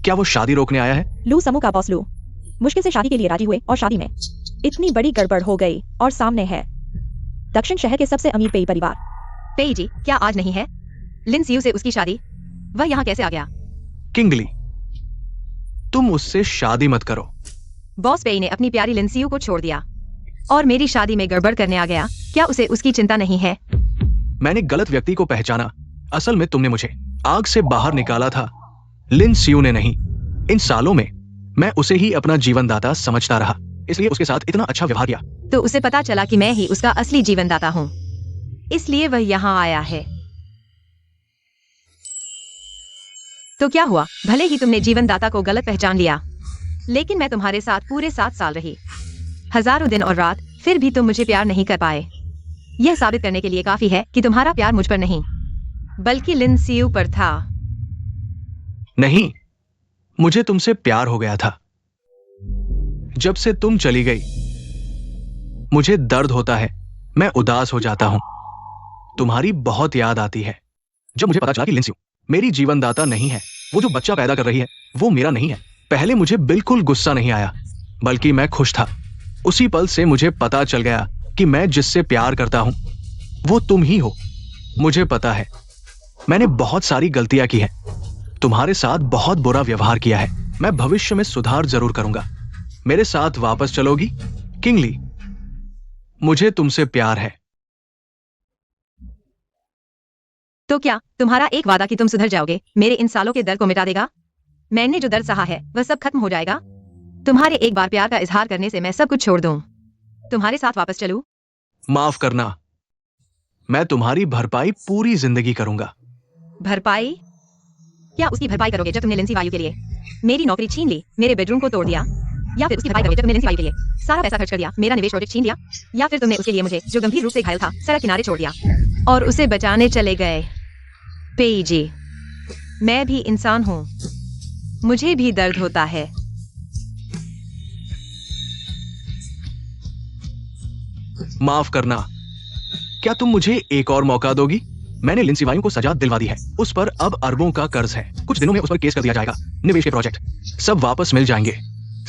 Speaker 3: क्या वो शादी रोकने आया है?
Speaker 2: लू समूह का बॉस लू मुश्किल से शादी के लिए राजी हुए और शादी में इतनी बड़ी गड़बड़ हो गई और सामने है दक्षिण शहर के सबसे अमीर पेई परिवार।
Speaker 1: पेई जी, क्या आज नहीं है लिन सियू से उसकी शादी? वह यहाँ कैसे आ गया?
Speaker 3: किंगली, तुम उससे शादी मत करो।
Speaker 1: बॉस पेई ने अपनी प्यारी लिन सियू को छोड़ दिया और मेरी शादी में गड़बड़ करने आ गया। क्या उसे उसकी चिंता नहीं है?
Speaker 3: मैंने गलत व्यक्ति को पहचाना। असल में तुमने मुझे आग से बाहर निकाला था, लिन सियू ने नहीं। इन सालों में मैं उसे ही अपना जीवनदाता समझता रहा, इसलिए उसके साथ इतना अच्छा व्यवहार किया।
Speaker 1: तो उसे पता चला कि मैं ही उसका असली जीवनदाता हूँ, इसलिए वह यहाँ आया है। तो क्या हुआ? भले ही तुमने जीवनदाता को गलत पहचान लिया, लेकिन मैं तुम्हारे साथ पूरे 7 साल रही, हजारों दिन और रात, फिर भी तुम मुझे प्यार नहीं कर पाए। यह साबित करने के लिए काफी है कि तुम्हारा प्यार मुझ पर नहीं, बल्कि लिन सियू पर था।
Speaker 3: नहीं, मुझे तुमसे प्यार हो गया था। जब से तुम चली गई मुझे दर्द होता है, मैं उदास हो जाता हूं। तुम्हारी बहुत याद आती है। जब मुझे पता चला कि लिन सियू मेरी जीवनदाता नहीं है, वो जो बच्चा पैदा कर रही है वो मेरा नहीं है, पहले मुझे बिल्कुल गुस्सा नहीं आया, बल्कि मैं खुश था। उसी पल से मुझे पता चल गया कि मैं जिससे प्यार करता हूं वो तुम ही हो। मुझे पता है मैंने बहुत सारी गलतियां की हैं, तुम्हारे साथ बहुत बुरा व्यवहार किया है। मैं भविष्य में सुधार जरूर करूंगा। मेरे साथ वापस चलोगी? किंगली, मुझे तुमसे प्यार है।
Speaker 1: तो क्या तुम्हारा एक वादा कि तुम सुधर जाओगे मेरे इन सालों के दर्द को मिटा देगा? मैंने जो दर्द सहा है वह सब खत्म हो जाएगा। तुम्हारे एक बार प्यार का इजहार करने से मैं सब कुछ छोड़ दूं, तुम्हारे साथ वापस चलूं?
Speaker 3: माफ करना, मैं तुम्हारी भरपाई पूरी जिंदगी करूंगा।
Speaker 1: भरपाई? क्या उसकी भरपाई करोगे जब तुमने लिंसी वायु के लिए मेरी नौकरी छीन ली, मेरे बेडरूम को तोड़ दिया? या फिर उसकी भरपाई करोगे जब तुमने लिंसी वायु के लिए सारा पैसा खर्च कर दिया, मेरा निवेश प्रोजेक्ट छीन लिया? या फिर तुमने उसके लिए मुझे, जो गंभीर रूप से घायल था, सड़क किनारे छोड़ दिया और उसे बचाने चले गए? पेई जी, मैं भी इंसान हूं, मुझे भी दर्द होता है।
Speaker 3: माफ करना, क्या तुम मुझे एक और मौका दोगी? मैंने लिन सिवायू को सजा दिलवा दी है, उस पर अब अरबों का कर्ज है। कुछ दिनों में उस पर केस कर दिया जाएगा। निवेश के प्रोजेक्ट सब वापस मिल जाएंगे,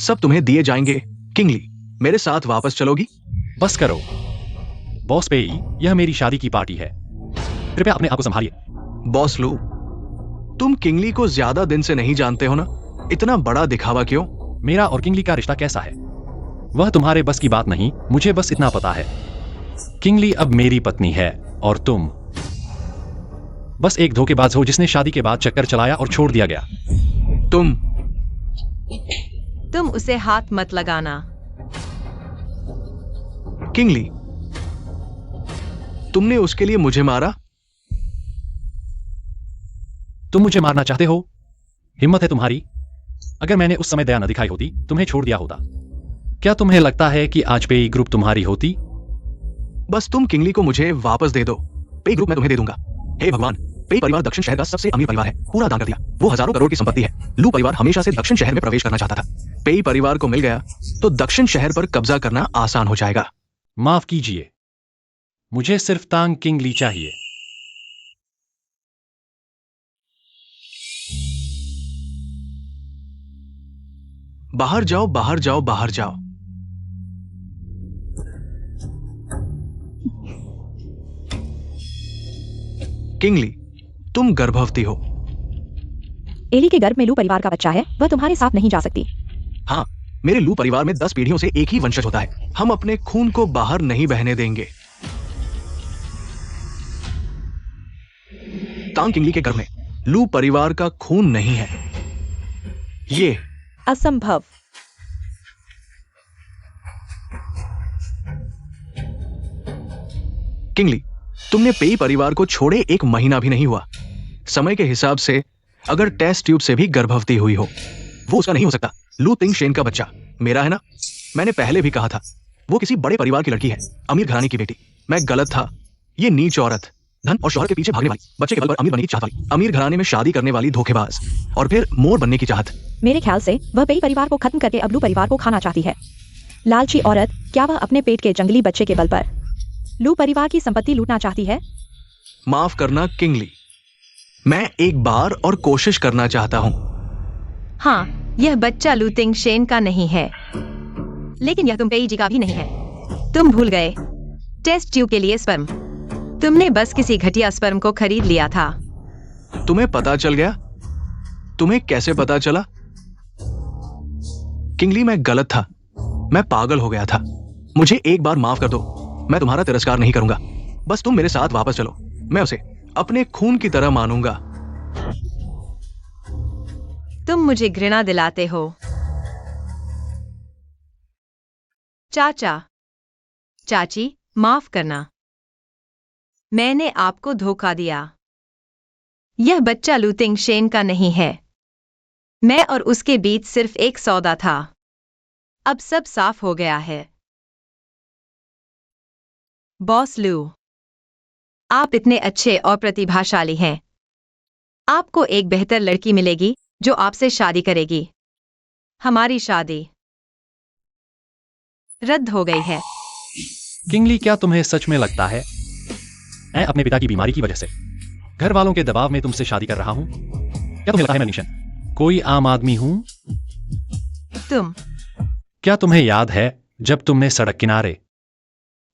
Speaker 3: सब तुम्हें दिए जाएंगे। किंगली, मेरे साथ वापस चलोगी?
Speaker 4: बस करो बॉस पेई, यह मेरी शादी की पार्टी है, कृपया अपने आप को संभालिए।
Speaker 3: बॉस लू, तुम किंगली को ज्यादा दिन से नहीं जानते हो ना, इतना बड़ा दिखावा क्यों?
Speaker 4: मेरा और किंगली का रिश्ता कैसा है वह तुम्हारे बस की बात नहीं, मुझे बस इतना पता है। किंगली अब मेरी पत्नी है और तुम बस एक धोखेबाज हो जिसने शादी के बाद चक्कर चलाया और छोड़ दिया गया।
Speaker 1: तुम उसे हाथ मत लगाना।
Speaker 3: किंगली, तुमने उसके लिए मुझे मारा?
Speaker 4: तुम मुझे मारना चाहते हो? हिम्मत है तुम्हारी? अगर मैंने उस समय दया न दिखाई होती, तुम्हें छोड़ दिया होता, क्या तुम्हें लगता है कि आज पेई ग्रुप तुम्हारी होती?
Speaker 3: बस तुम किंगली को मुझे वापस दे दो, पेई ग्रुप मैं तुम्हें दे दूंगा। हे भगवान, पेई परिवार दक्षिण शहर का सबसे अमीर परिवार है, पूरा दान कर दिया। वो हजारों करोड़ की संपत्ति है। लू परिवार हमेशा से दक्षिण शहर में प्रवेश करना चाहता था, पेई परिवार को मिल गया तो दक्षिण शहर पर कब्जा करना आसान हो जाएगा।
Speaker 4: माफ कीजिए, मुझे सिर्फ तांग किंगली चाहिए।
Speaker 3: बाहर जाओ, बाहर जाओ, बाहर जाओ। किंगली, तुम गर्भवती हो।
Speaker 2: एली के गर्भ में लू परिवार का बच्चा है, वह तुम्हारे साथ नहीं जा सकती।
Speaker 3: हाँ, मेरे लू परिवार में 10 पीढ़ियों से एक ही वंशज होता है। हम अपने खून को बाहर नहीं बहने देंगे। तांग किंगली के गर्भ में लू परिवार का खून नहीं है। ये
Speaker 2: असंभव।
Speaker 3: किंगली, तुमने पेई परिवार को छोड़े 1 महीना भी नहीं हुआ। समय के हिसाब से अगर टेस्ट ट्यूब से भी गर्भवती हुई हो, वो उसका नहीं हो सकता। लू तिंग शेन का बच्चा मेरा है ना? मैंने पहले भी कहा था, वो किसी बड़े परिवार की लड़की है, अमीर घराने की बेटी। मैं गलत था। ये नीच औरत धन और शोहरत के पीछे भागने वाली, बच्चे के बल पर अमीर बनने की चाहत वाली, अमीर घराने में शादी करने वाली धोखेबाज, और फिर मोर बनने की चाहत।
Speaker 2: मेरे ख्याल से वह पेई परिवार को खत्म करके अब लू परिवार को खाना चाहती है। लालची औरत, क्या वह अपने पेट के जंगली बच्चे के बल पर लू परिवार की संपत्ति लूटना चाहती है?
Speaker 3: माफ करना किंगली, मैं एक बार और कोशिश करना चाहता हूँ।
Speaker 1: हाँ, यह बच्चा लू टिंगशेन का नहीं है, लेकिन यह तुम पेई जी का भी नहीं है। तुम भूल गए टेस्ट ट्यूब के लिए स्पर्म। तुमने बस किसी घटिया स्पर्म को खरीद लिया था।
Speaker 3: तुम्हें पता चल गया? तुम्हें कैसे पता चला? किंगली, मैं गलत था, मैं पागल हो गया था। मुझे एक बार माफ कर दो, मैं तुम्हारा तिरस्कार नहीं करूंगा। बस तुम मेरे साथ वापस चलो, मैं उसे अपने खून की तरह मानूंगा।
Speaker 1: तुम मुझे घृणा दिलाते हो। चाचा, चाची, माफ करना, मैंने आपको धोखा दिया। यह बच्चा लू टिंगशेन का नहीं है। मैं और उसके बीच सिर्फ एक सौदा था। अब सब साफ हो गया है। बॉस लू, आप इतने अच्छे और प्रतिभाशाली हैं। आपको एक बेहतर लड़की मिलेगी जो आपसे शादी करेगी। हमारी शादी रद्द हो गई है।
Speaker 4: किंगली, क्या तुम्हें सच में लगता है मैं अपने पिता की बीमारी की वजह से घर वालों के दबाव में तुमसे शादी कर रहा हूं? क्या तुम्हें लगता है मैं निशन कोई आम आदमी हूं? क्या तुम्हें याद है जब तुमने सड़क किनारे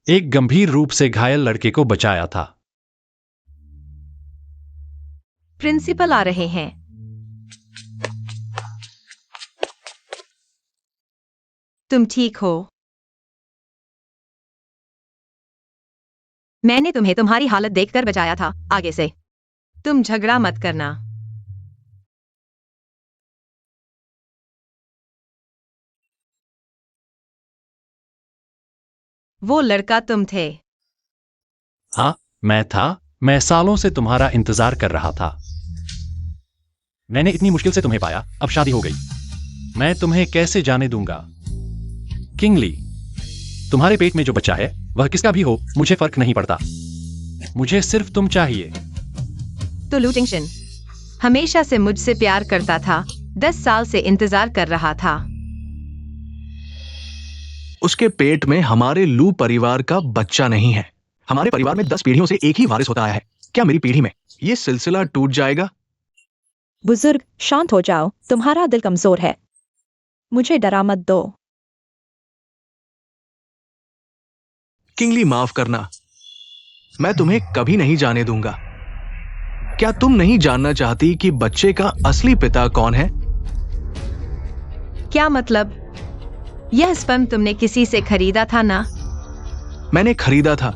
Speaker 4: एक गंभीर रूप से घायल लड़के को बचाया था?
Speaker 1: प्रिंसिपल आ रहे हैं। तुम ठीक हो? मैंने तुम्हें तुम्हारी हालत देखकर बचाया था। आगे से तुम झगड़ा मत करना। वो लड़का तुम थे?
Speaker 4: हाँ, मैं था। मैं सालों से तुम्हारा इंतजार कर रहा था। मैंने इतनी मुश्किल से तुम्हें पाया, अब शादी हो गई। मैं तुम्हें कैसे जाने दूंगा? किंगली, तुम्हारे पेट में जो बच्चा है वह किसका भी हो, मुझे फर्क नहीं पड़ता। मुझे सिर्फ तुम चाहिए।
Speaker 1: तो लू टिंगशेन हमेशा से मुझसे प्यार करता था। 10 साल से इंतजार कर रहा था।
Speaker 3: उसके पेट में हमारे लू परिवार का बच्चा नहीं है। हमारे परिवार में 10 पीढ़ियों से एक ही वारिस होता आया है। क्या मेरी पीढ़ी में यह सिलसिला टूट जाएगा?
Speaker 2: बुजुर्ग, शांत हो जाओ, तुम्हारा दिल कमजोर है। मुझे डरा मत दो।
Speaker 3: किंगली, माफ करना, मैं तुम्हें कभी नहीं जाने दूंगा। क्या तुम नहीं जानना चाहती कि बच्चे का असली पिता कौन है?
Speaker 1: क्या मतलब? यह स्पर्म तुमने किसी से खरीदा था ना?
Speaker 3: मैंने खरीदा था।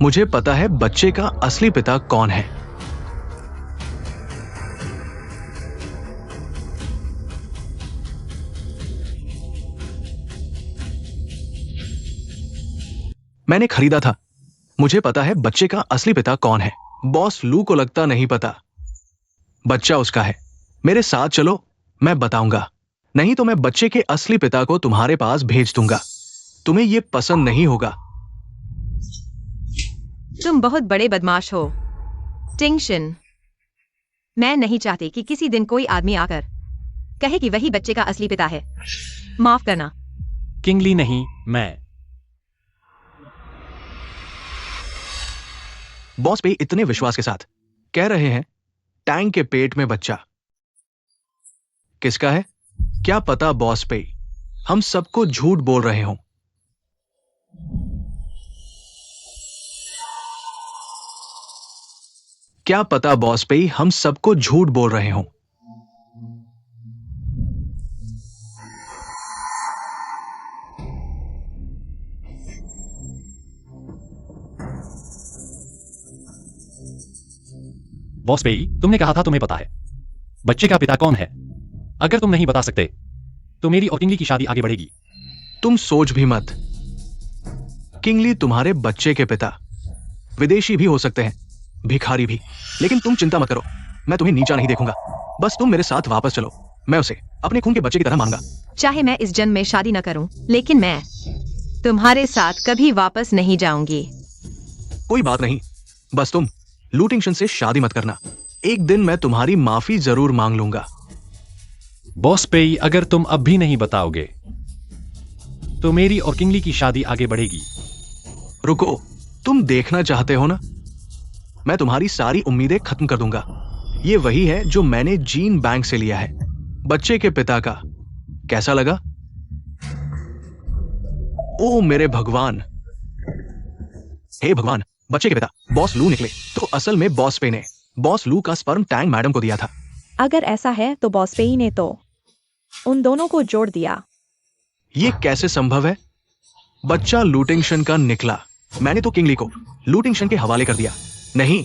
Speaker 3: मुझे पता है बच्चे का असली पिता कौन है। मैंने खरीदा था। मुझे पता है बच्चे का असली पिता कौन है। बॉस लू को लगता नहीं पता। बच्चा उसका है। मेरे साथ चलो, मैं बताऊंगा। नहीं तो मैं बच्चे के असली पिता को तुम्हारे पास भेज दूंगा। तुम्हें यह पसंद नहीं होगा।
Speaker 1: तुम बहुत बड़े बदमाश हो टिंगशेन। मैं नहीं चाहती कि किसी दिन कोई आदमी आकर कहे कि वही बच्चे का असली पिता है। माफ करना।
Speaker 4: किंगली, नहीं, मैं।
Speaker 3: बॉस पे इतने विश्वास के साथ कह रहे हैं टैंक के पेट में बच्चा किसका है? क्या पता बॉस पे हम सबको झूठ बोल रहे हों। क्या पता बॉस पे हम सबको झूठ बोल रहे हों।
Speaker 4: बॉस पेई, तुमने कहा था तुम्हें पता है बच्चे का पिता कौन है। अगर तुम नहीं बता सकते तो मेरी और किंगली की शादी आगे बढ़ेगी।
Speaker 3: तुम सोच भी मत। किंगली तुम्हारे बच्चे के पिता विदेशी भी हो सकते हैं, भिखारी भी, लेकिन तुम चिंता मत करो, मैं तुम्हें नीचा नहीं देखूंगा। बस तुम मेरे साथ वापस चलो, मैं उसे अपने खून के बच्चे की तरह मानूंगा।
Speaker 1: चाहे मैं इस जन्म में शादी न करूं, लेकिन मैं तुम्हारे साथ कभी वापस नहीं जाऊंगी।
Speaker 3: कोई बात नहीं, बस तुम लूटिंगशन से शादी मत करना। एक दिन मैं तुम्हारी माफी जरूर मांग लूंगा।
Speaker 4: बॉस पेई, अगर तुम अब भी नहीं बताओगे तो मेरी और किंगली की शादी आगे बढ़ेगी।
Speaker 3: रुको, तुम देखना चाहते हो ना, मैं तुम्हारी सारी उम्मीदें खत्म कर दूंगा। ये वही है जो मैंने जीन बैंक से लिया है, बच्चे के पिता का। कैसा लगा? ओ मेरे भगवान, हे भगवान, बच्चे के पिता बॉस लू निकले। तो असल में बॉस पे ने बॉस लू का स्पर्म टैंक मैडम को दिया था।
Speaker 2: अगर ऐसा है तो बॉस पेई ने तो उन दोनों को जोड़ दिया।
Speaker 3: ये कैसे संभव है? बच्चा लूटिंगशन का निकला, मैंने तो किंगली को लूटिंगशन के हवाले कर दिया। नहीं,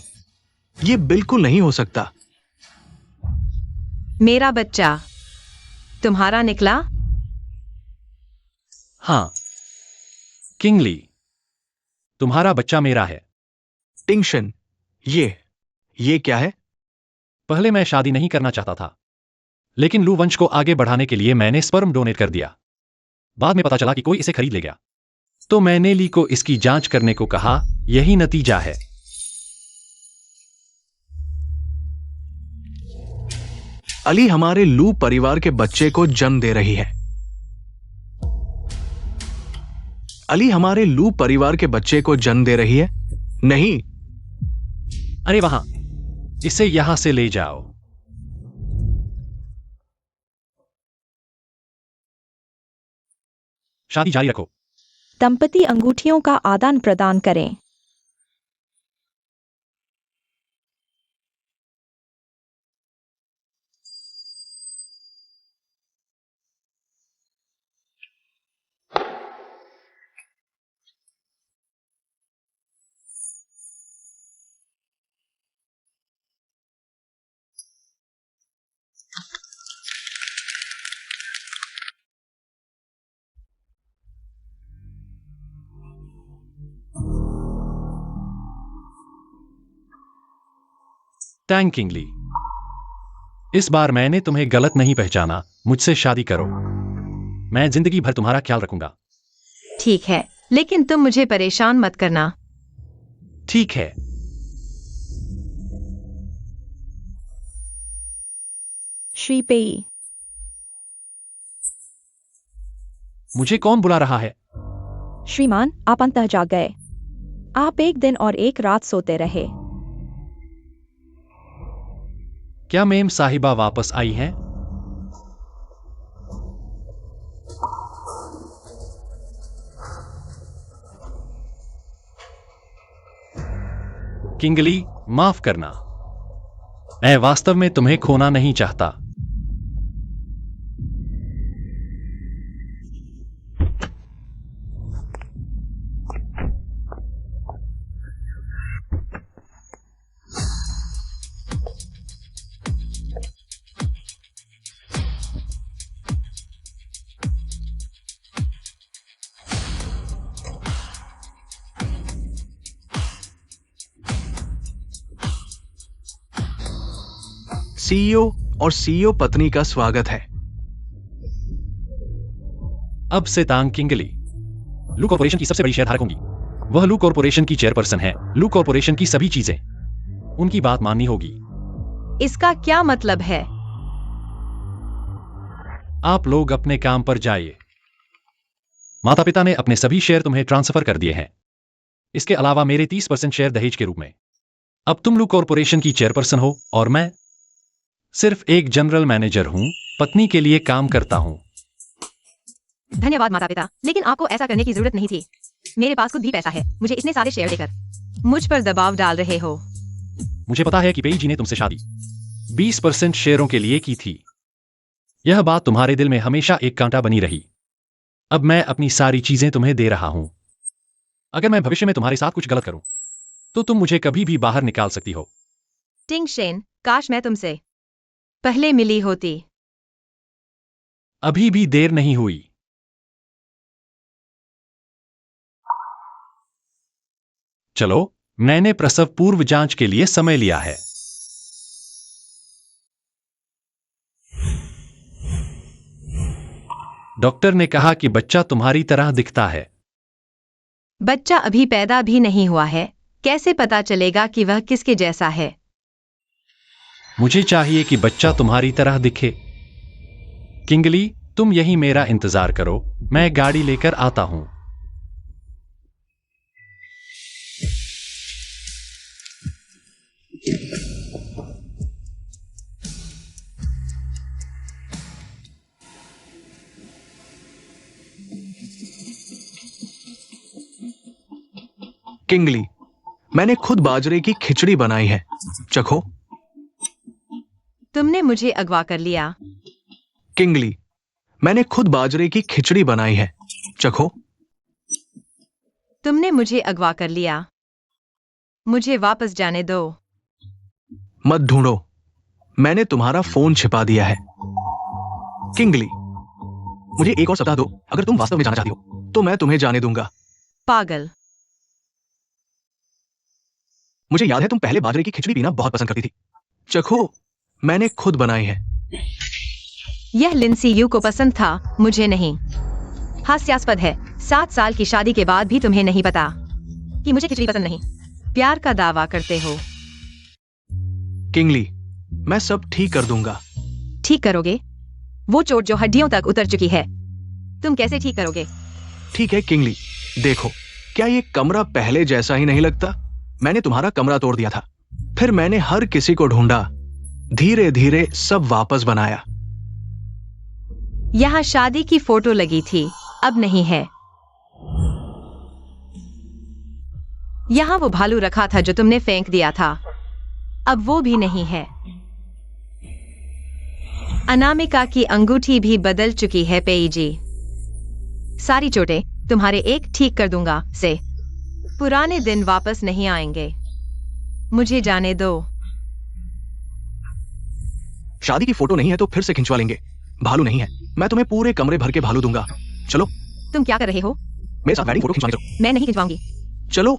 Speaker 3: ये बिल्कुल नहीं हो सकता।
Speaker 1: मेरा बच्चा तुम्हारा निकला?
Speaker 4: हाँ किंगली, तुम्हारा बच्चा मेरा है।
Speaker 3: टिंगशन, ये क्या है?
Speaker 4: पहले मैं शादी नहीं करना चाहता था, लेकिन लू वंश को आगे बढ़ाने के लिए मैंने स्पर्म डोनेट कर दिया। बाद में पता चला कि कोई इसे खरीद ले गया, तो मैंने ली को इसकी जांच करने को कहा। यही नतीजा है।
Speaker 3: अली हमारे लू परिवार के बच्चे को जन्म दे रही है। अली हमारे लू परिवार के बच्चे को जन्म दे रही है। नहीं,
Speaker 4: अरे वहां, इसे यहां से ले जाओ। शादी जारी रखो।
Speaker 2: दंपति अंगूठियों का आदान प्रदान करें।
Speaker 4: टैंग किंगली, इस बार मैंने तुम्हें गलत नहीं पहचाना। मुझसे शादी करो, मैं जिंदगी भर तुम्हारा ख्याल रखूंगा।
Speaker 1: ठीक है, लेकिन तुम मुझे परेशान मत करना।
Speaker 4: ठीक है।
Speaker 2: श्री पेई,
Speaker 4: मुझे कौन बुला रहा है?
Speaker 2: श्रीमान, आप अंतः जाग गए। आप एक दिन और एक रात सोते रहे।
Speaker 4: क्या मेम साहिबा वापस आई हैं? किंगली, माफ करना, मैं वास्तव में तुम्हें खोना नहीं चाहता।
Speaker 3: सीईओ और सीईओ पत्नी का स्वागत है।
Speaker 4: अब से तांग किंगली लू कॉर्पोरेशन की सबसे बड़ी शेयरधारक होंगी। वह लू कॉर्पोरेशन की चेयरपर्सन है। लू कॉर्पोरेशन की सभी चीजें उनकी बात माननी होगी।
Speaker 1: इसका क्या मतलब है?
Speaker 4: आप लोग अपने काम पर जाइए। माता पिता ने अपने सभी शेयर तुम्हें ट्रांसफर कर दिए हैं। इसके अलावा मेरे 30% शेयर दहेज के रूप में। अब तुम लू कॉर्पोरेशन की चेयरपर्सन हो और मैं सिर्फ एक जनरल मैनेजर हूं, पत्नी के लिए काम करता हूं।
Speaker 1: धन्यवाद माता पिता, लेकिन आपको ऐसा करने की जरूरत नहीं थी। मेरे पास खुद भी पैसा है। मुझे इतने सारे शेयर देकर मुझ पर दबाव डाल रहे हो।
Speaker 4: मुझे पता है कि पेई जी ने तुमसे शादी 20% शेयरों के लिए की थी। यह बात तुम्हारे दिल में हमेशा एक कांटा बनी रही। अब मैं अपनी सारी चीजें तुम्हें दे रहा हूं। अगर मैं भविष्य में तुम्हारे साथ कुछ गलत करूं तो तुम मुझे कभी भी बाहर निकाल सकती हो।
Speaker 1: टिंगशेन, काश मैं तुमसे पहले मिली होती।
Speaker 4: अभी भी देर नहीं हुई। चलो, मैंने प्रसव पूर्व जांच के लिए समय लिया है। डॉक्टर ने कहा कि बच्चा तुम्हारी तरह दिखता है।
Speaker 1: बच्चा अभी पैदा भी नहीं हुआ है। कैसे पता चलेगा कि वह किसके जैसा है?
Speaker 4: मुझे चाहिए कि बच्चा तुम्हारी तरह दिखे। किंगली, तुम यही मेरा इंतजार करो, मैं गाड़ी लेकर आता हूं।
Speaker 3: किंगली, मैंने खुद बाजरे की खिचड़ी बनाई है, चखो।
Speaker 1: तुमने मुझे अगवा कर लिया।
Speaker 3: किंगली, मैंने खुद बाजरे की खिचड़ी बनाई है, चखो।
Speaker 1: तुमने मुझे अगवा कर लिया। मुझे वापस जाने दो।
Speaker 3: मत ढूंढो, मैंने तुम्हारा फोन छिपा दिया है। किंगली, मुझे एक और सप्ताह दो। अगर तुम वास्तव में जाना चाहती हो तो मैं तुम्हें जाने दूंगा।
Speaker 1: पागल।
Speaker 3: मुझे याद है तुम पहले बाजरे की खिचड़ी पीना बहुत पसंद करती थी, चखो, मैंने खुद बनाई है।
Speaker 1: यह लिंसी यू को पसंद था, मुझे नहीं। हास्यास्पद है, 7 साल की शादी के बाद भी तुम्हें नहीं पता कि मुझे खिचड़ी पसंद नहीं। प्यार का दावा करते हो।
Speaker 3: किंगली, मैं सब ठीक कर दूंगा।
Speaker 1: ठीक करोगे? वो चोट जो हड्डियों तक उतर चुकी है, तुम कैसे ठीक करोगे?
Speaker 3: ठीक है किंगली, देखो, क्या ये कमरा पहले जैसा ही नहीं लगता? मैंने तुम्हारा कमरा तोड़ दिया था, फिर मैंने हर किसी को ढूंढा, धीरे धीरे सब वापस बनाया।
Speaker 1: यहाँ शादी की फोटो लगी थी, अब नहीं है। यहाँ वो भालू रखा था जो तुमने फेंक दिया था, अब वो भी नहीं है। अनामिका की अंगूठी भी बदल चुकी है पेईजी। सारी चोटें तुम्हारे एक ठीक कर दूंगा से पुराने दिन वापस नहीं आएंगे। मुझे जाने दो।
Speaker 3: शादी की फोटो नहीं है तो फिर से खिंचवा लेंगे। भालू नहीं है, मैं तुम्हें पूरे कमरे भर के भालू दूंगा। चलो।
Speaker 1: तुम क्या कर रहे हो?
Speaker 3: मेरे साथ वेडिंग फोटो खिंचवाने चलो।
Speaker 1: मैं नहीं खिंचवाऊंगी।
Speaker 3: चलो।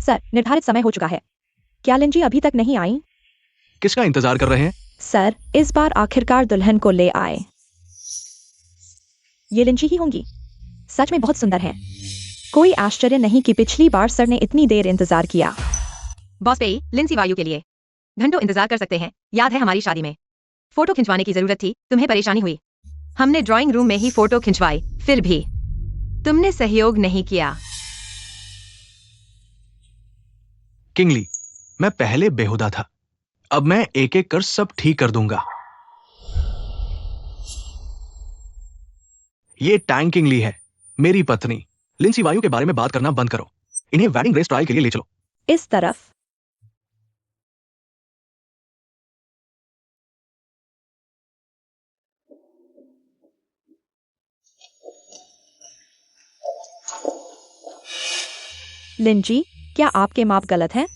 Speaker 2: सर, निर्धारित समय हो चुका है। क्या लिंजी अभी तक नहीं आई?
Speaker 3: किसका इंतजार कर रहे हैं?
Speaker 2: सर, इस बार आखिरकार दुल्हन को ले आए। ये लिंजी ही होंगी। सच में बहुत सुंदर है। कोई आश्चर्य नहीं कि पिछली बार सर ने इतनी देर इंतजार किया।
Speaker 1: बॉस पेई, लिंसी वायु के लिए घंटों इंतजार कर सकते हैं। याद है हमारी शादी में फोटो खिंचवाने की जरूरत थी, तुम्हें परेशानी हुई। हमने ड्राइंग रूम में ही फोटो खिंचवाई, फिर भी तुमने सहयोग नहीं किया।
Speaker 3: किंगली, मैं पहले बेहुदा था, अब मैं एक एक कर सब ठीक कर दूंगा। ये टैंग किंगली है, मेरी पत्नी। लिंसी वायु के बारे में बात करना बंद करो। इन्हें वेडिंग रेस ट्रायल के लिए ले चलो।
Speaker 2: इस तरफ। लिंजी, क्या आपके माप गलत हैं?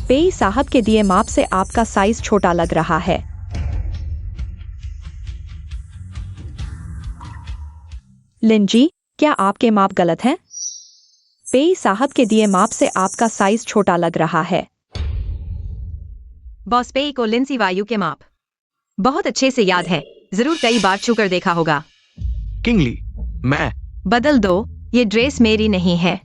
Speaker 2: पेई साहब के दिए माप से आपका साइज छोटा लग रहा है। लिंजी, क्या आपके माप गलत हैं? पेई साहब के दिए माप से आपका साइज छोटा लग रहा है।
Speaker 1: बॉस पेई को लिंसी वायु के माप बहुत अच्छे से याद है, जरूर कई बार छूकर देखा होगा।
Speaker 3: किंगली, मैं
Speaker 1: बदल दो, ये ड्रेस मेरी नहीं है।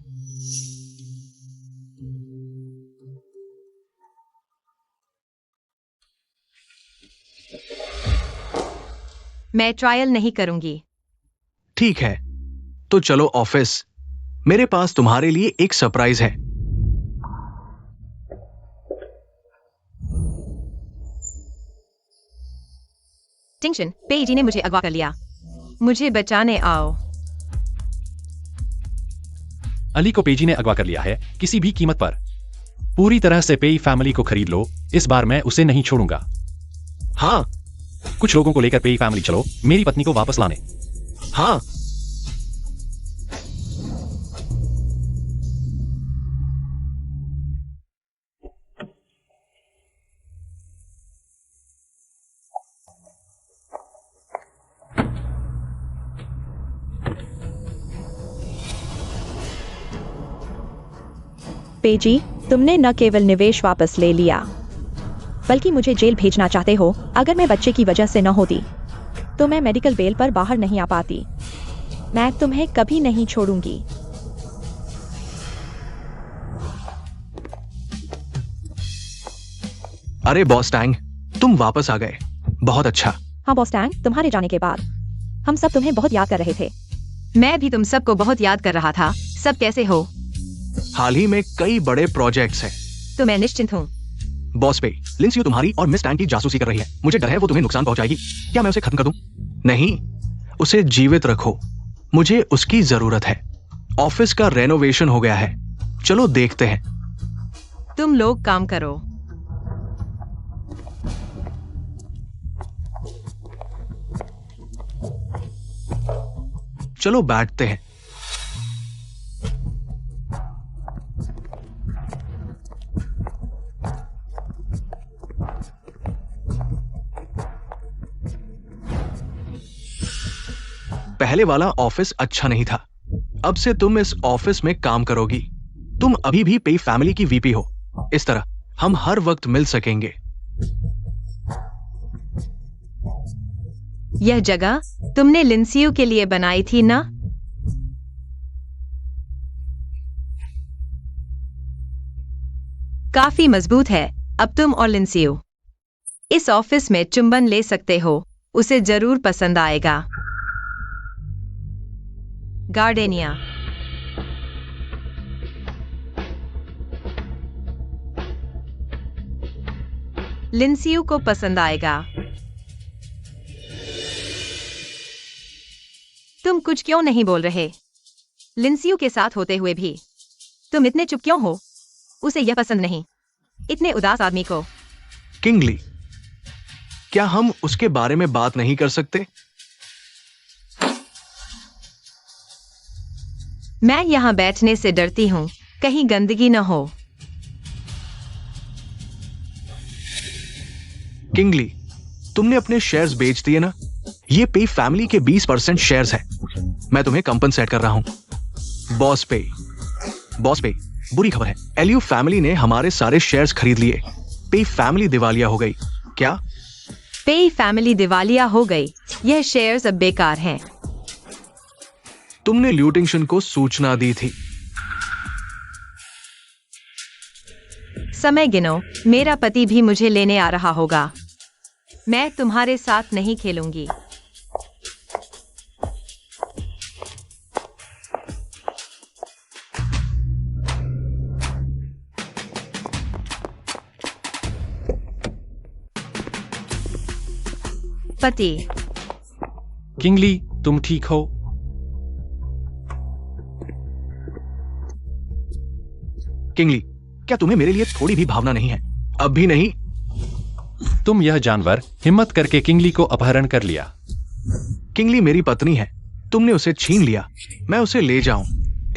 Speaker 1: मैं ट्रायल नहीं करूंगी।
Speaker 3: ठीक है, तो चलो ऑफिस। मेरे पास तुम्हारे लिए एक सरप्राइज है।
Speaker 1: टिंगशन, पेईजी ने मुझे अगवा कर लिया। मुझे बचाने आओ।
Speaker 4: अली को पेजी ने अगवा कर लिया है, किसी भी कीमत पर। पूरी तरह से पेई फैमिली को खरीद लो, इस बार मैं उसे नहीं छोड़ूंगा।
Speaker 3: हाँ।
Speaker 4: कुछ लोगों को लेकर पेई फैमिली चलो, मेरी पत्नी को वापस लाने।
Speaker 3: हाँ।
Speaker 2: पेजी, तुमने न केवल निवेश वापस ले लिया, बल्कि मुझे जेल भेजना चाहते हो। अगर मैं बच्चे की वजह से न होती तो मैं मेडिकल बेल पर बाहर नहीं आ पाती। मैं तुम्हें कभी नहीं छोड़ूंगी।
Speaker 3: अरे बॉस टैंग, तुम वापस आ गए, बहुत अच्छा।
Speaker 2: हाँ बॉस टैंग, तुम्हारे जाने के बाद हम सब तुम्हें बहुत याद कर रहे थे।
Speaker 1: मैं भी तुम सबको बहुत याद कर रहा था। सब कैसे हो?
Speaker 3: हाल ही में कई बड़े प्रोजेक्ट्स हैं।
Speaker 1: तो मैं निश्चिंत हूँ।
Speaker 3: बॉस पे लिंसी तुम्हारी और मिस टैंग की जासूसी कर रही है। मुझे डर है वो तुम्हें नुकसान पहुंचाएगी। क्या मैं उसे खत्म कर दूं? नहीं, उसे जीवित रखो, मुझे उसकी जरूरत है। ऑफिस का रेनोवेशन हो गया है, चलो देखते हैं।
Speaker 1: तुम लोग काम करो।
Speaker 3: चलो बैठते हैं। पहले वाला ऑफिस अच्छा नहीं था, अब से तुम इस ऑफिस में काम करोगी। तुम अभी भी पेई फैमिली की वीपी हो। इस तरह हम हर वक्त मिल सकेंगे।
Speaker 1: यह जगह तुमने लिंसियो के लिए बनाई थी ना? काफी मजबूत है। अब तुम और लिंसियो इस ऑफिस में चुंबन ले सकते हो, उसे जरूर पसंद आएगा। गार्डेनिया। लिंसियो को पसंद आएगा। तुम कुछ क्यों नहीं बोल रहे? लिंसियो के साथ होते हुए भी तुम इतने चुप क्यों हो? उसे यह पसंद नहीं, इतने उदास आदमी को।
Speaker 3: किंगली, क्या हम उसके बारे में बात नहीं कर सकते?
Speaker 1: मैं यहां बैठने से डरती हूं, कहीं गंदगी न हो।
Speaker 3: किंगली, तुमने अपने शेयर्स बेच दिए ना? ये पे फैमिली के 20% शेयर्स है। मैं तुम्हें कंपनसेट कर रहा हूं। बॉस पे, बुरी खबर है। एलियो फैमिली ने हमारे सारे शेयर्स खरीद लिए। पे फैमिली दिवालिया हो गई। क्या?
Speaker 1: पे फैमिली दिवालिया हो गई। यह शेयर्स अब बेकार हैं।
Speaker 3: तुमने ल्यूटिंगशन को सूचना दी थी।
Speaker 1: समय गिनो, मेरा पति भी मुझे लेने आ रहा होगा। मैं तुम्हारे साथ नहीं खेलूंगी। पति।
Speaker 4: किंगली, तुम ठीक हो?
Speaker 3: किंगली, क्या तुम्हें मेरे लिए थोड़ी भी भावना नहीं है? अब भी नहीं?
Speaker 4: तुम यह जानवर हिम्मत करके किंगली को अपहरण कर लिया।
Speaker 3: किंगली मेरी पत्नी है, तुमने उसे छीन लिया। मैं उसे ले जाऊं,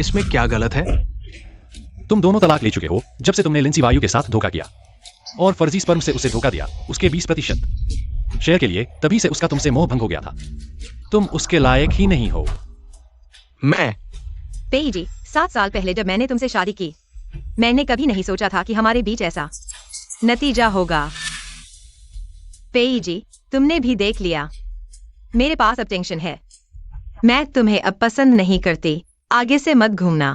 Speaker 3: इसमें क्या गलत है?
Speaker 4: तुम दोनों तलाक ले चुके हो जब से तुमने लिंसी वायु के साथ धोखा किया और फर्जी स्पर्म से उसे धोखा दिया, उसके 20% शेयर के लिए। तभी से उसका तुमसे मोह भंग हो गया था। तुम उसके लायक ही नहीं हो।
Speaker 3: मैं
Speaker 1: पेई जी, 7 साल पहले जब मैंने तुमसे शादी की, मैंने कभी नहीं सोचा था कि हमारे बीच ऐसा नतीजा होगा। पेई जी, तुमने भी देख लिया, मेरे पास अब टेंशन है। मैं तुम्हें अब पसंद नहीं करती, आगे से मत घूमना।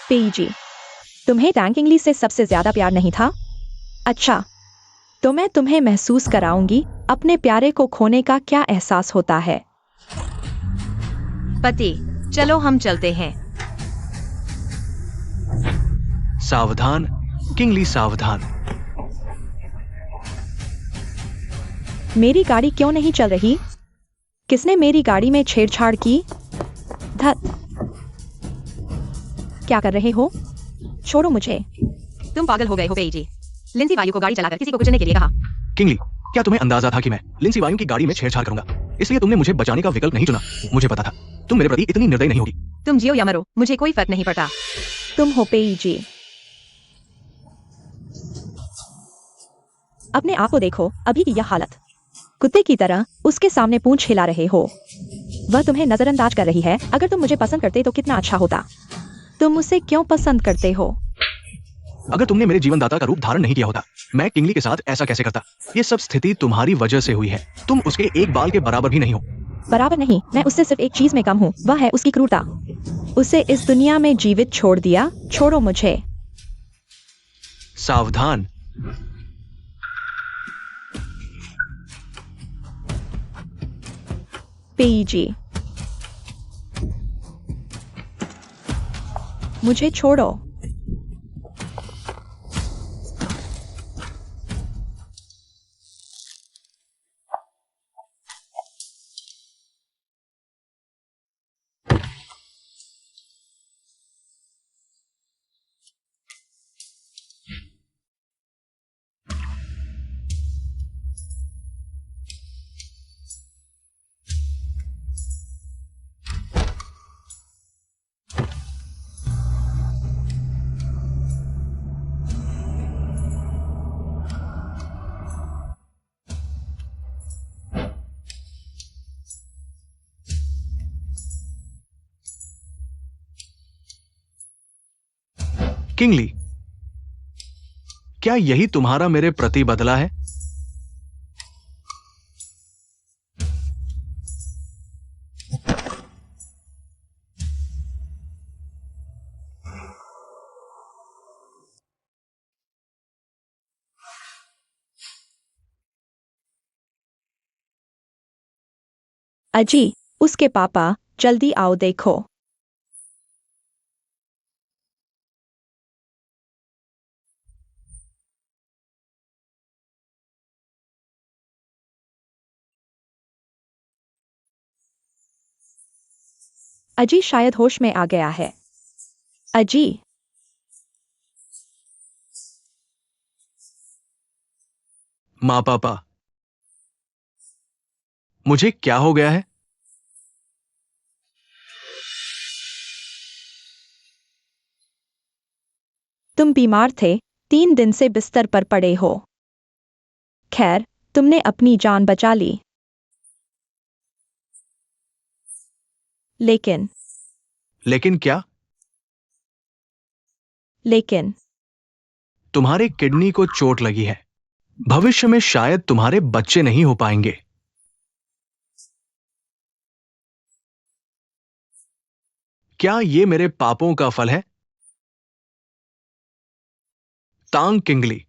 Speaker 2: पेई जी, तुम्हें टैंग किंगली से सबसे ज्यादा प्यार नहीं था? अच्छा, तो मैं तुम्हें महसूस कराऊंगी अपने प्यारे को खोने का क्या एहसास होता है।
Speaker 1: पति, चलो हम चलते हैं।
Speaker 3: सावधान किंगली, सावधान।
Speaker 2: मेरी गाड़ी क्यों नहीं चल रही? किसने मेरी गाड़ी में छेड़छाड़ की? धत, क्या कर रहे हो? छोड़ो मुझे।
Speaker 1: तुम पागल हो गए हो पेई जी। लिंसी वायु को गाड़ी चलाकर किसी को कुचलने के लिए कहा।
Speaker 3: किंगली, क्या तुम्हें अंदाजा था कि मैं लिंसी वायु की गाड़ी में छेड़छाड़ करूंगा? इसलिए तुमने मुझे बचाने का विकल्प नहीं चुना। मुझे पता था तुम मेरे प्रति इतनी निर्दयी नहीं होगी।
Speaker 1: तुम जियो या मरो, मुझे कोई फर्क नहीं पड़ता।
Speaker 2: तुम हो पेई जी। अपने आप को देखो, अभी की यह हालत। कुत्ते की तरह उसके सामने पूंछ हिला रहे हो। वह तुम्हें नजरअंदाज कर रही है। अगर तुम मुझे पसंद करते तो कितना अच्छा होता। तुम उसे क्यों पसंद करते हो?
Speaker 3: अगर तुमने मेरे जीवनदाता का रूप धारण नहीं किया होता, मैं किंगली के साथ ऐसा कैसे करता? ये सब स्थिति तुम्हारी वजह से हुई है। तुम उसके एक बाल के बराबर भी नहीं हो।
Speaker 2: बराबर नहीं, मैं उससे सिर्फ एक चीज में कम हूँ, वह है उसकी क्रूरता। उसे इस दुनिया में जीवित छोड़ दिया। छोड़ो मुझे।
Speaker 3: सावधान।
Speaker 2: पीजी, मुझे छोड़ो।
Speaker 3: किंगली, क्या यही तुम्हारा मेरे प्रति बदला है?
Speaker 2: अजी, उसके पापा, जल्दी आओ देखो। अजी शायद होश में आ गया है। अजी,
Speaker 3: माँ पापा, मुझे क्या हो गया है?
Speaker 2: तुम बीमार थे, 3 दिन से बिस्तर पर पड़े हो। खैर, तुमने अपनी जान बचा ली। लेकिन
Speaker 3: लेकिन क्या?
Speaker 2: लेकिन
Speaker 3: तुम्हारे किडनी को चोट लगी है। भविष्य में शायद तुम्हारे बच्चे नहीं हो पाएंगे। क्या ये मेरे पापों का फल है? तांग किंगली,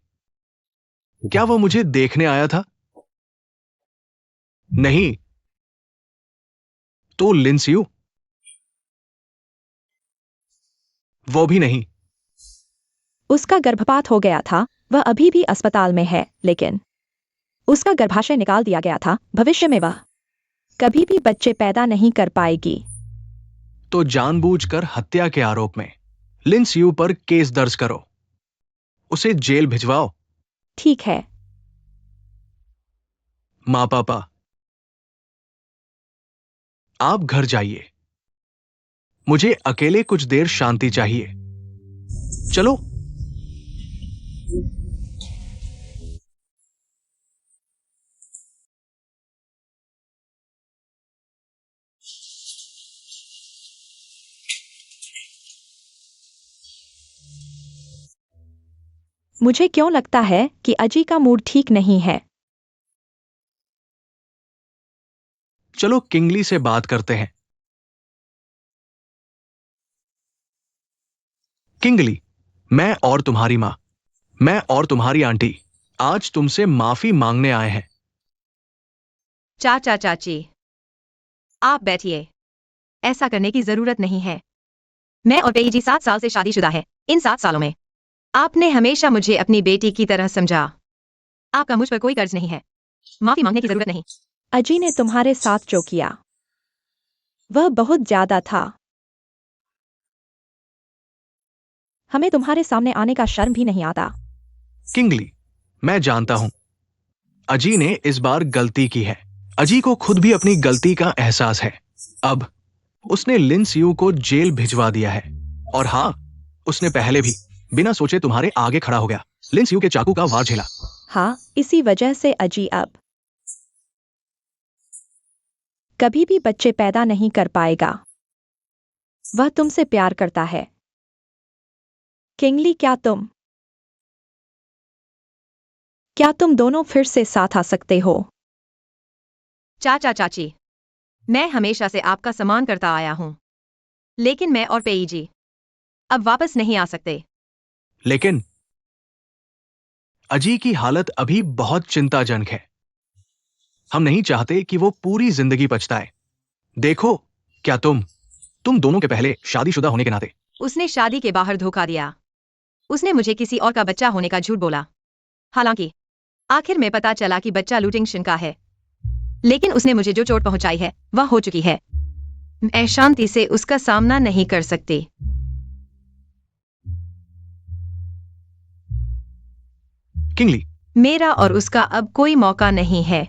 Speaker 3: क्या वो मुझे देखने आया था? नहीं। तो लिंसियू? वो भी नहीं।
Speaker 2: उसका गर्भपात हो गया था, वह अभी भी अस्पताल में है, लेकिन उसका गर्भाशय निकाल दिया गया था। भविष्य में वह कभी भी बच्चे पैदा नहीं कर पाएगी।
Speaker 3: तो जानबूझकर हत्या के आरोप में लिंसियू पर केस दर्ज करो। उसे जेल भिजवाओ।
Speaker 2: ठीक है।
Speaker 3: माँ पापा, आप घर जाइए। मुझे अकेले कुछ देर शांति चाहिए। चलो।
Speaker 2: मुझे क्यों लगता है कि अजी का मूड ठीक नहीं है।
Speaker 3: चलो किंगली से बात करते हैं। किंगली, मैं और तुम्हारी माँ, मैं और तुम्हारी आंटी आज तुमसे माफी मांगने आए हैं।
Speaker 1: चाचा चाची, आप बैठिए। ऐसा करने की जरूरत नहीं है। मैं और पेईजी 7 साल से शादीशुदा है। इन 7 सालों में आपने हमेशा मुझे अपनी बेटी की तरह समझा। आपका मुझ पर कोई कर्ज नहीं है। माफी मांगने की जरूरत नहीं।
Speaker 2: अजी ने तुम्हारे साथ जो किया वह बहुत ज्यादा था। हमें तुम्हारे सामने आने का शर्म भी नहीं आता।
Speaker 3: किंगली, मैं जानता हूं अजी ने इस बार गलती की है। अजी को खुद भी अपनी गलती का एहसास है। अब उसने लिंसियू को जेल भिजवा दिया है। और हां, उसने पहले भी बिना सोचे तुम्हारे आगे खड़ा हो गया, लिंसियू के चाकू का वार झेला।
Speaker 2: हाँ, इसी वजह से अजी अब कभी भी बच्चे पैदा नहीं कर पाएगा। वह तुमसे प्यार करता है। किंगली, क्या तुम दोनों फिर से साथ आ सकते हो?
Speaker 1: चाचा चाची, मैं हमेशा से आपका सम्मान करता आया हूं, लेकिन मैं और पेई जी अब वापस नहीं आ सकते।
Speaker 3: लेकिन अजी की हालत अभी बहुत चिंताजनक है। हम नहीं चाहते कि वो पूरी जिंदगी पछताए। देखो, क्या तुम दोनों के पहले शादीशुदा होने के नाते।
Speaker 1: उसने शादी के बाहर धोखा दिया। उसने मुझे किसी और का बच्चा होने का झूठ बोला। हालांकि आखिर में पता चला कि बच्चा लूटिंगशन का है, लेकिन उसने मुझे जो चोट पहुंचाई है वह हो चुकी है। मैं शांति से उसका सामना नहीं कर सकती।
Speaker 3: किंगली,
Speaker 1: मेरा और उसका अब कोई मौका नहीं है।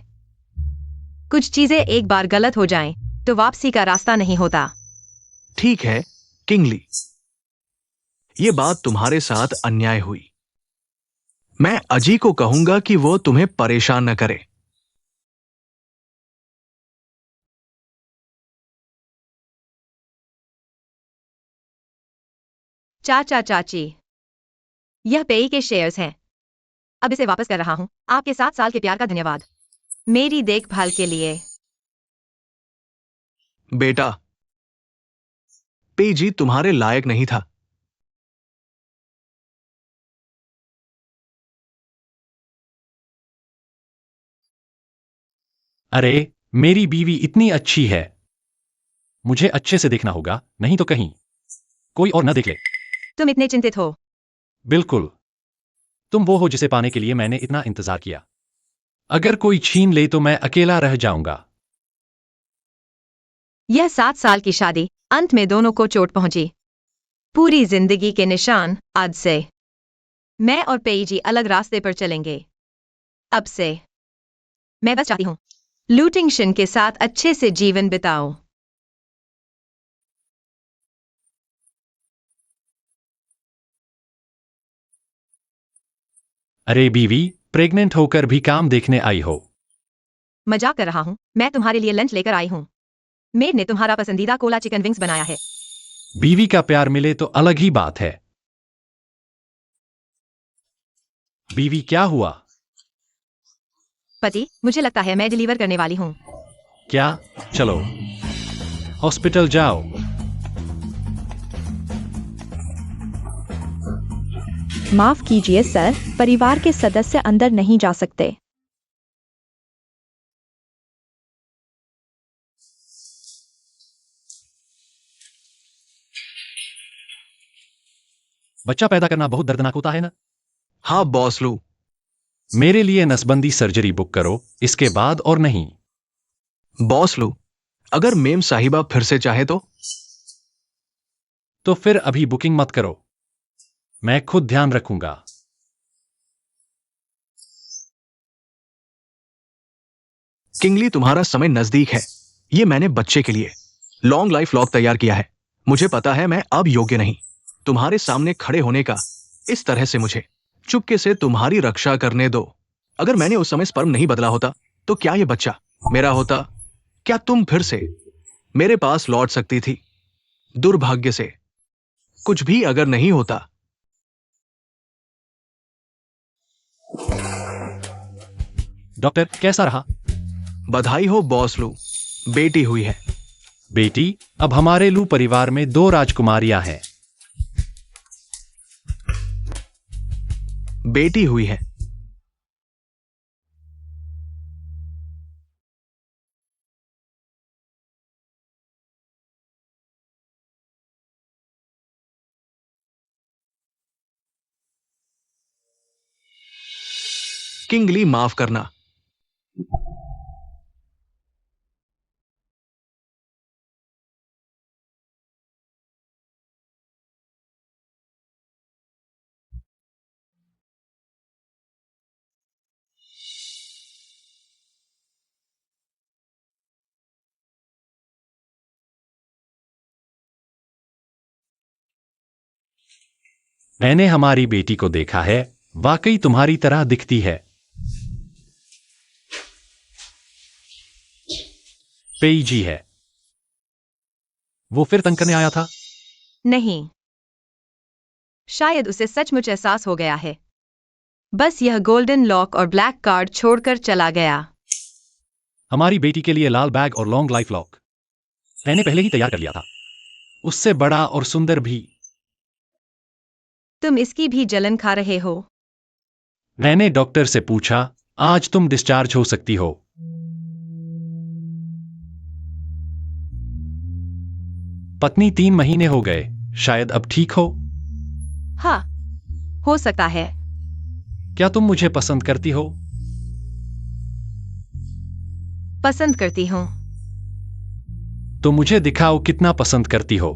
Speaker 1: कुछ चीजें एक बार गलत हो जाएं, तो वापसी का रास्ता नहीं होता।
Speaker 3: ठीक है किंगली, ये बात तुम्हारे साथ अन्याय हुई। मैं अजी को कहूंगा कि वो तुम्हें परेशान न करे।
Speaker 1: चाचा चाची, यह पेई के शेयर्स हैं। अब इसे वापस कर रहा हूं। आपके 7 साल के प्यार का धन्यवाद, मेरी देखभाल के लिए।
Speaker 3: बेटा, पेजी तुम्हारे लायक नहीं था।
Speaker 4: अरे, मेरी बीवी इतनी अच्छी है। मुझे अच्छे से देखना होगा, नहीं तो कहीं कोई और न देख ले।
Speaker 1: तुम इतने चिंतित हो?
Speaker 4: बिल्कुल। तुम वो हो जिसे पाने के लिए मैंने इतना इंतजार किया। अगर कोई छीन ले तो मैं अकेला रह जाऊंगा।
Speaker 1: यह 7 साल की शादी, अंत में दोनों को चोट पहुंची। पूरी जिंदगी के निशान आज से मैं और पेई जी अलग रास्ते पर चलेंगे। अब से मैं बस चाहती हूं लूटिंगशन के साथ अच्छे से जीवन बिताओ।
Speaker 4: अरे बीवी, प्रेग्नेंट होकर भी काम देखने आई हो।
Speaker 1: मजाक कर रहा हूं, मैं तुम्हारे लिए लंच लेकर आई हूं। मेड ने तुम्हारा पसंदीदा कोला चिकन विंग्स बनाया है।
Speaker 4: बीवी का प्यार मिले तो अलग ही बात है। बीवी, क्या हुआ?
Speaker 1: पति, मुझे लगता है मैं डिलीवर करने वाली हूं।
Speaker 4: क्या? चलो हॉस्पिटल जाओ।
Speaker 2: माफ कीजिए सर, परिवार के सदस्य अंदर नहीं जा सकते।
Speaker 4: बच्चा पैदा करना बहुत दर्दनाक होता है ना?
Speaker 3: हाँ बॉस लू।
Speaker 4: मेरे लिए नसबंदी सर्जरी बुक करो, इसके बाद और नहीं।
Speaker 3: बॉस लू, अगर मेम साहिबा फिर से चाहे
Speaker 4: तो फिर अभी बुकिंग मत करो, मैं खुद ध्यान रखूंगा।
Speaker 3: किंगली, तुम्हारा समय नजदीक है। ये मैंने बच्चे के लिए लॉन्ग लाइफ लॉग तैयार किया है। मुझे पता है मैं अब योग्य नहीं तुम्हारे सामने खड़े होने का। इस तरह से मुझे चुपके से तुम्हारी रक्षा करने दो। अगर मैंने उस समय स्पर्म नहीं बदला होता तो क्या ये बच्चा मेरा होता? क्या तुम फिर से मेरे पास लौट सकती थी? दुर्भाग्य से कुछ भी अगर नहीं होता।
Speaker 4: डॉक्टर, कैसा रहा?
Speaker 3: बधाई हो बॉस लू, बेटी हुई है।
Speaker 4: बेटी, अब हमारे लू परिवार में 2 राजकुमारियां हैं।
Speaker 3: बेटी हुई है। किंगली, माफ करना।
Speaker 4: मैंने हमारी बेटी को देखा है, वाकई तुम्हारी तरह दिखती है। पेई जी है। वो फिर तंग करने आया था?
Speaker 1: नहीं, शायद उसे सचमुच एहसास हो गया है। बस यह गोल्डन लॉक और ब्लैक कार्ड छोड़कर चला गया।
Speaker 4: हमारी बेटी के लिए लाल बैग और लॉन्ग लाइफ लॉक। मैंने पहले ही तैयार कर लिया था, उससे बड़ा और सुंदर भी।
Speaker 1: तुम इसकी भी जलन खा रहे हो।
Speaker 4: मैंने डॉक्टर से पूछा, आज तुम डिस्चार्ज हो सकती हो। पत्नी 3 महीने हो गए, शायद अब ठीक हो।
Speaker 1: हाँ, हो सकता है।
Speaker 4: क्या तुम मुझे पसंद करती हो?
Speaker 1: पसंद करती हूँ।
Speaker 4: तो मुझे दिखाओ कितना पसंद करती हो।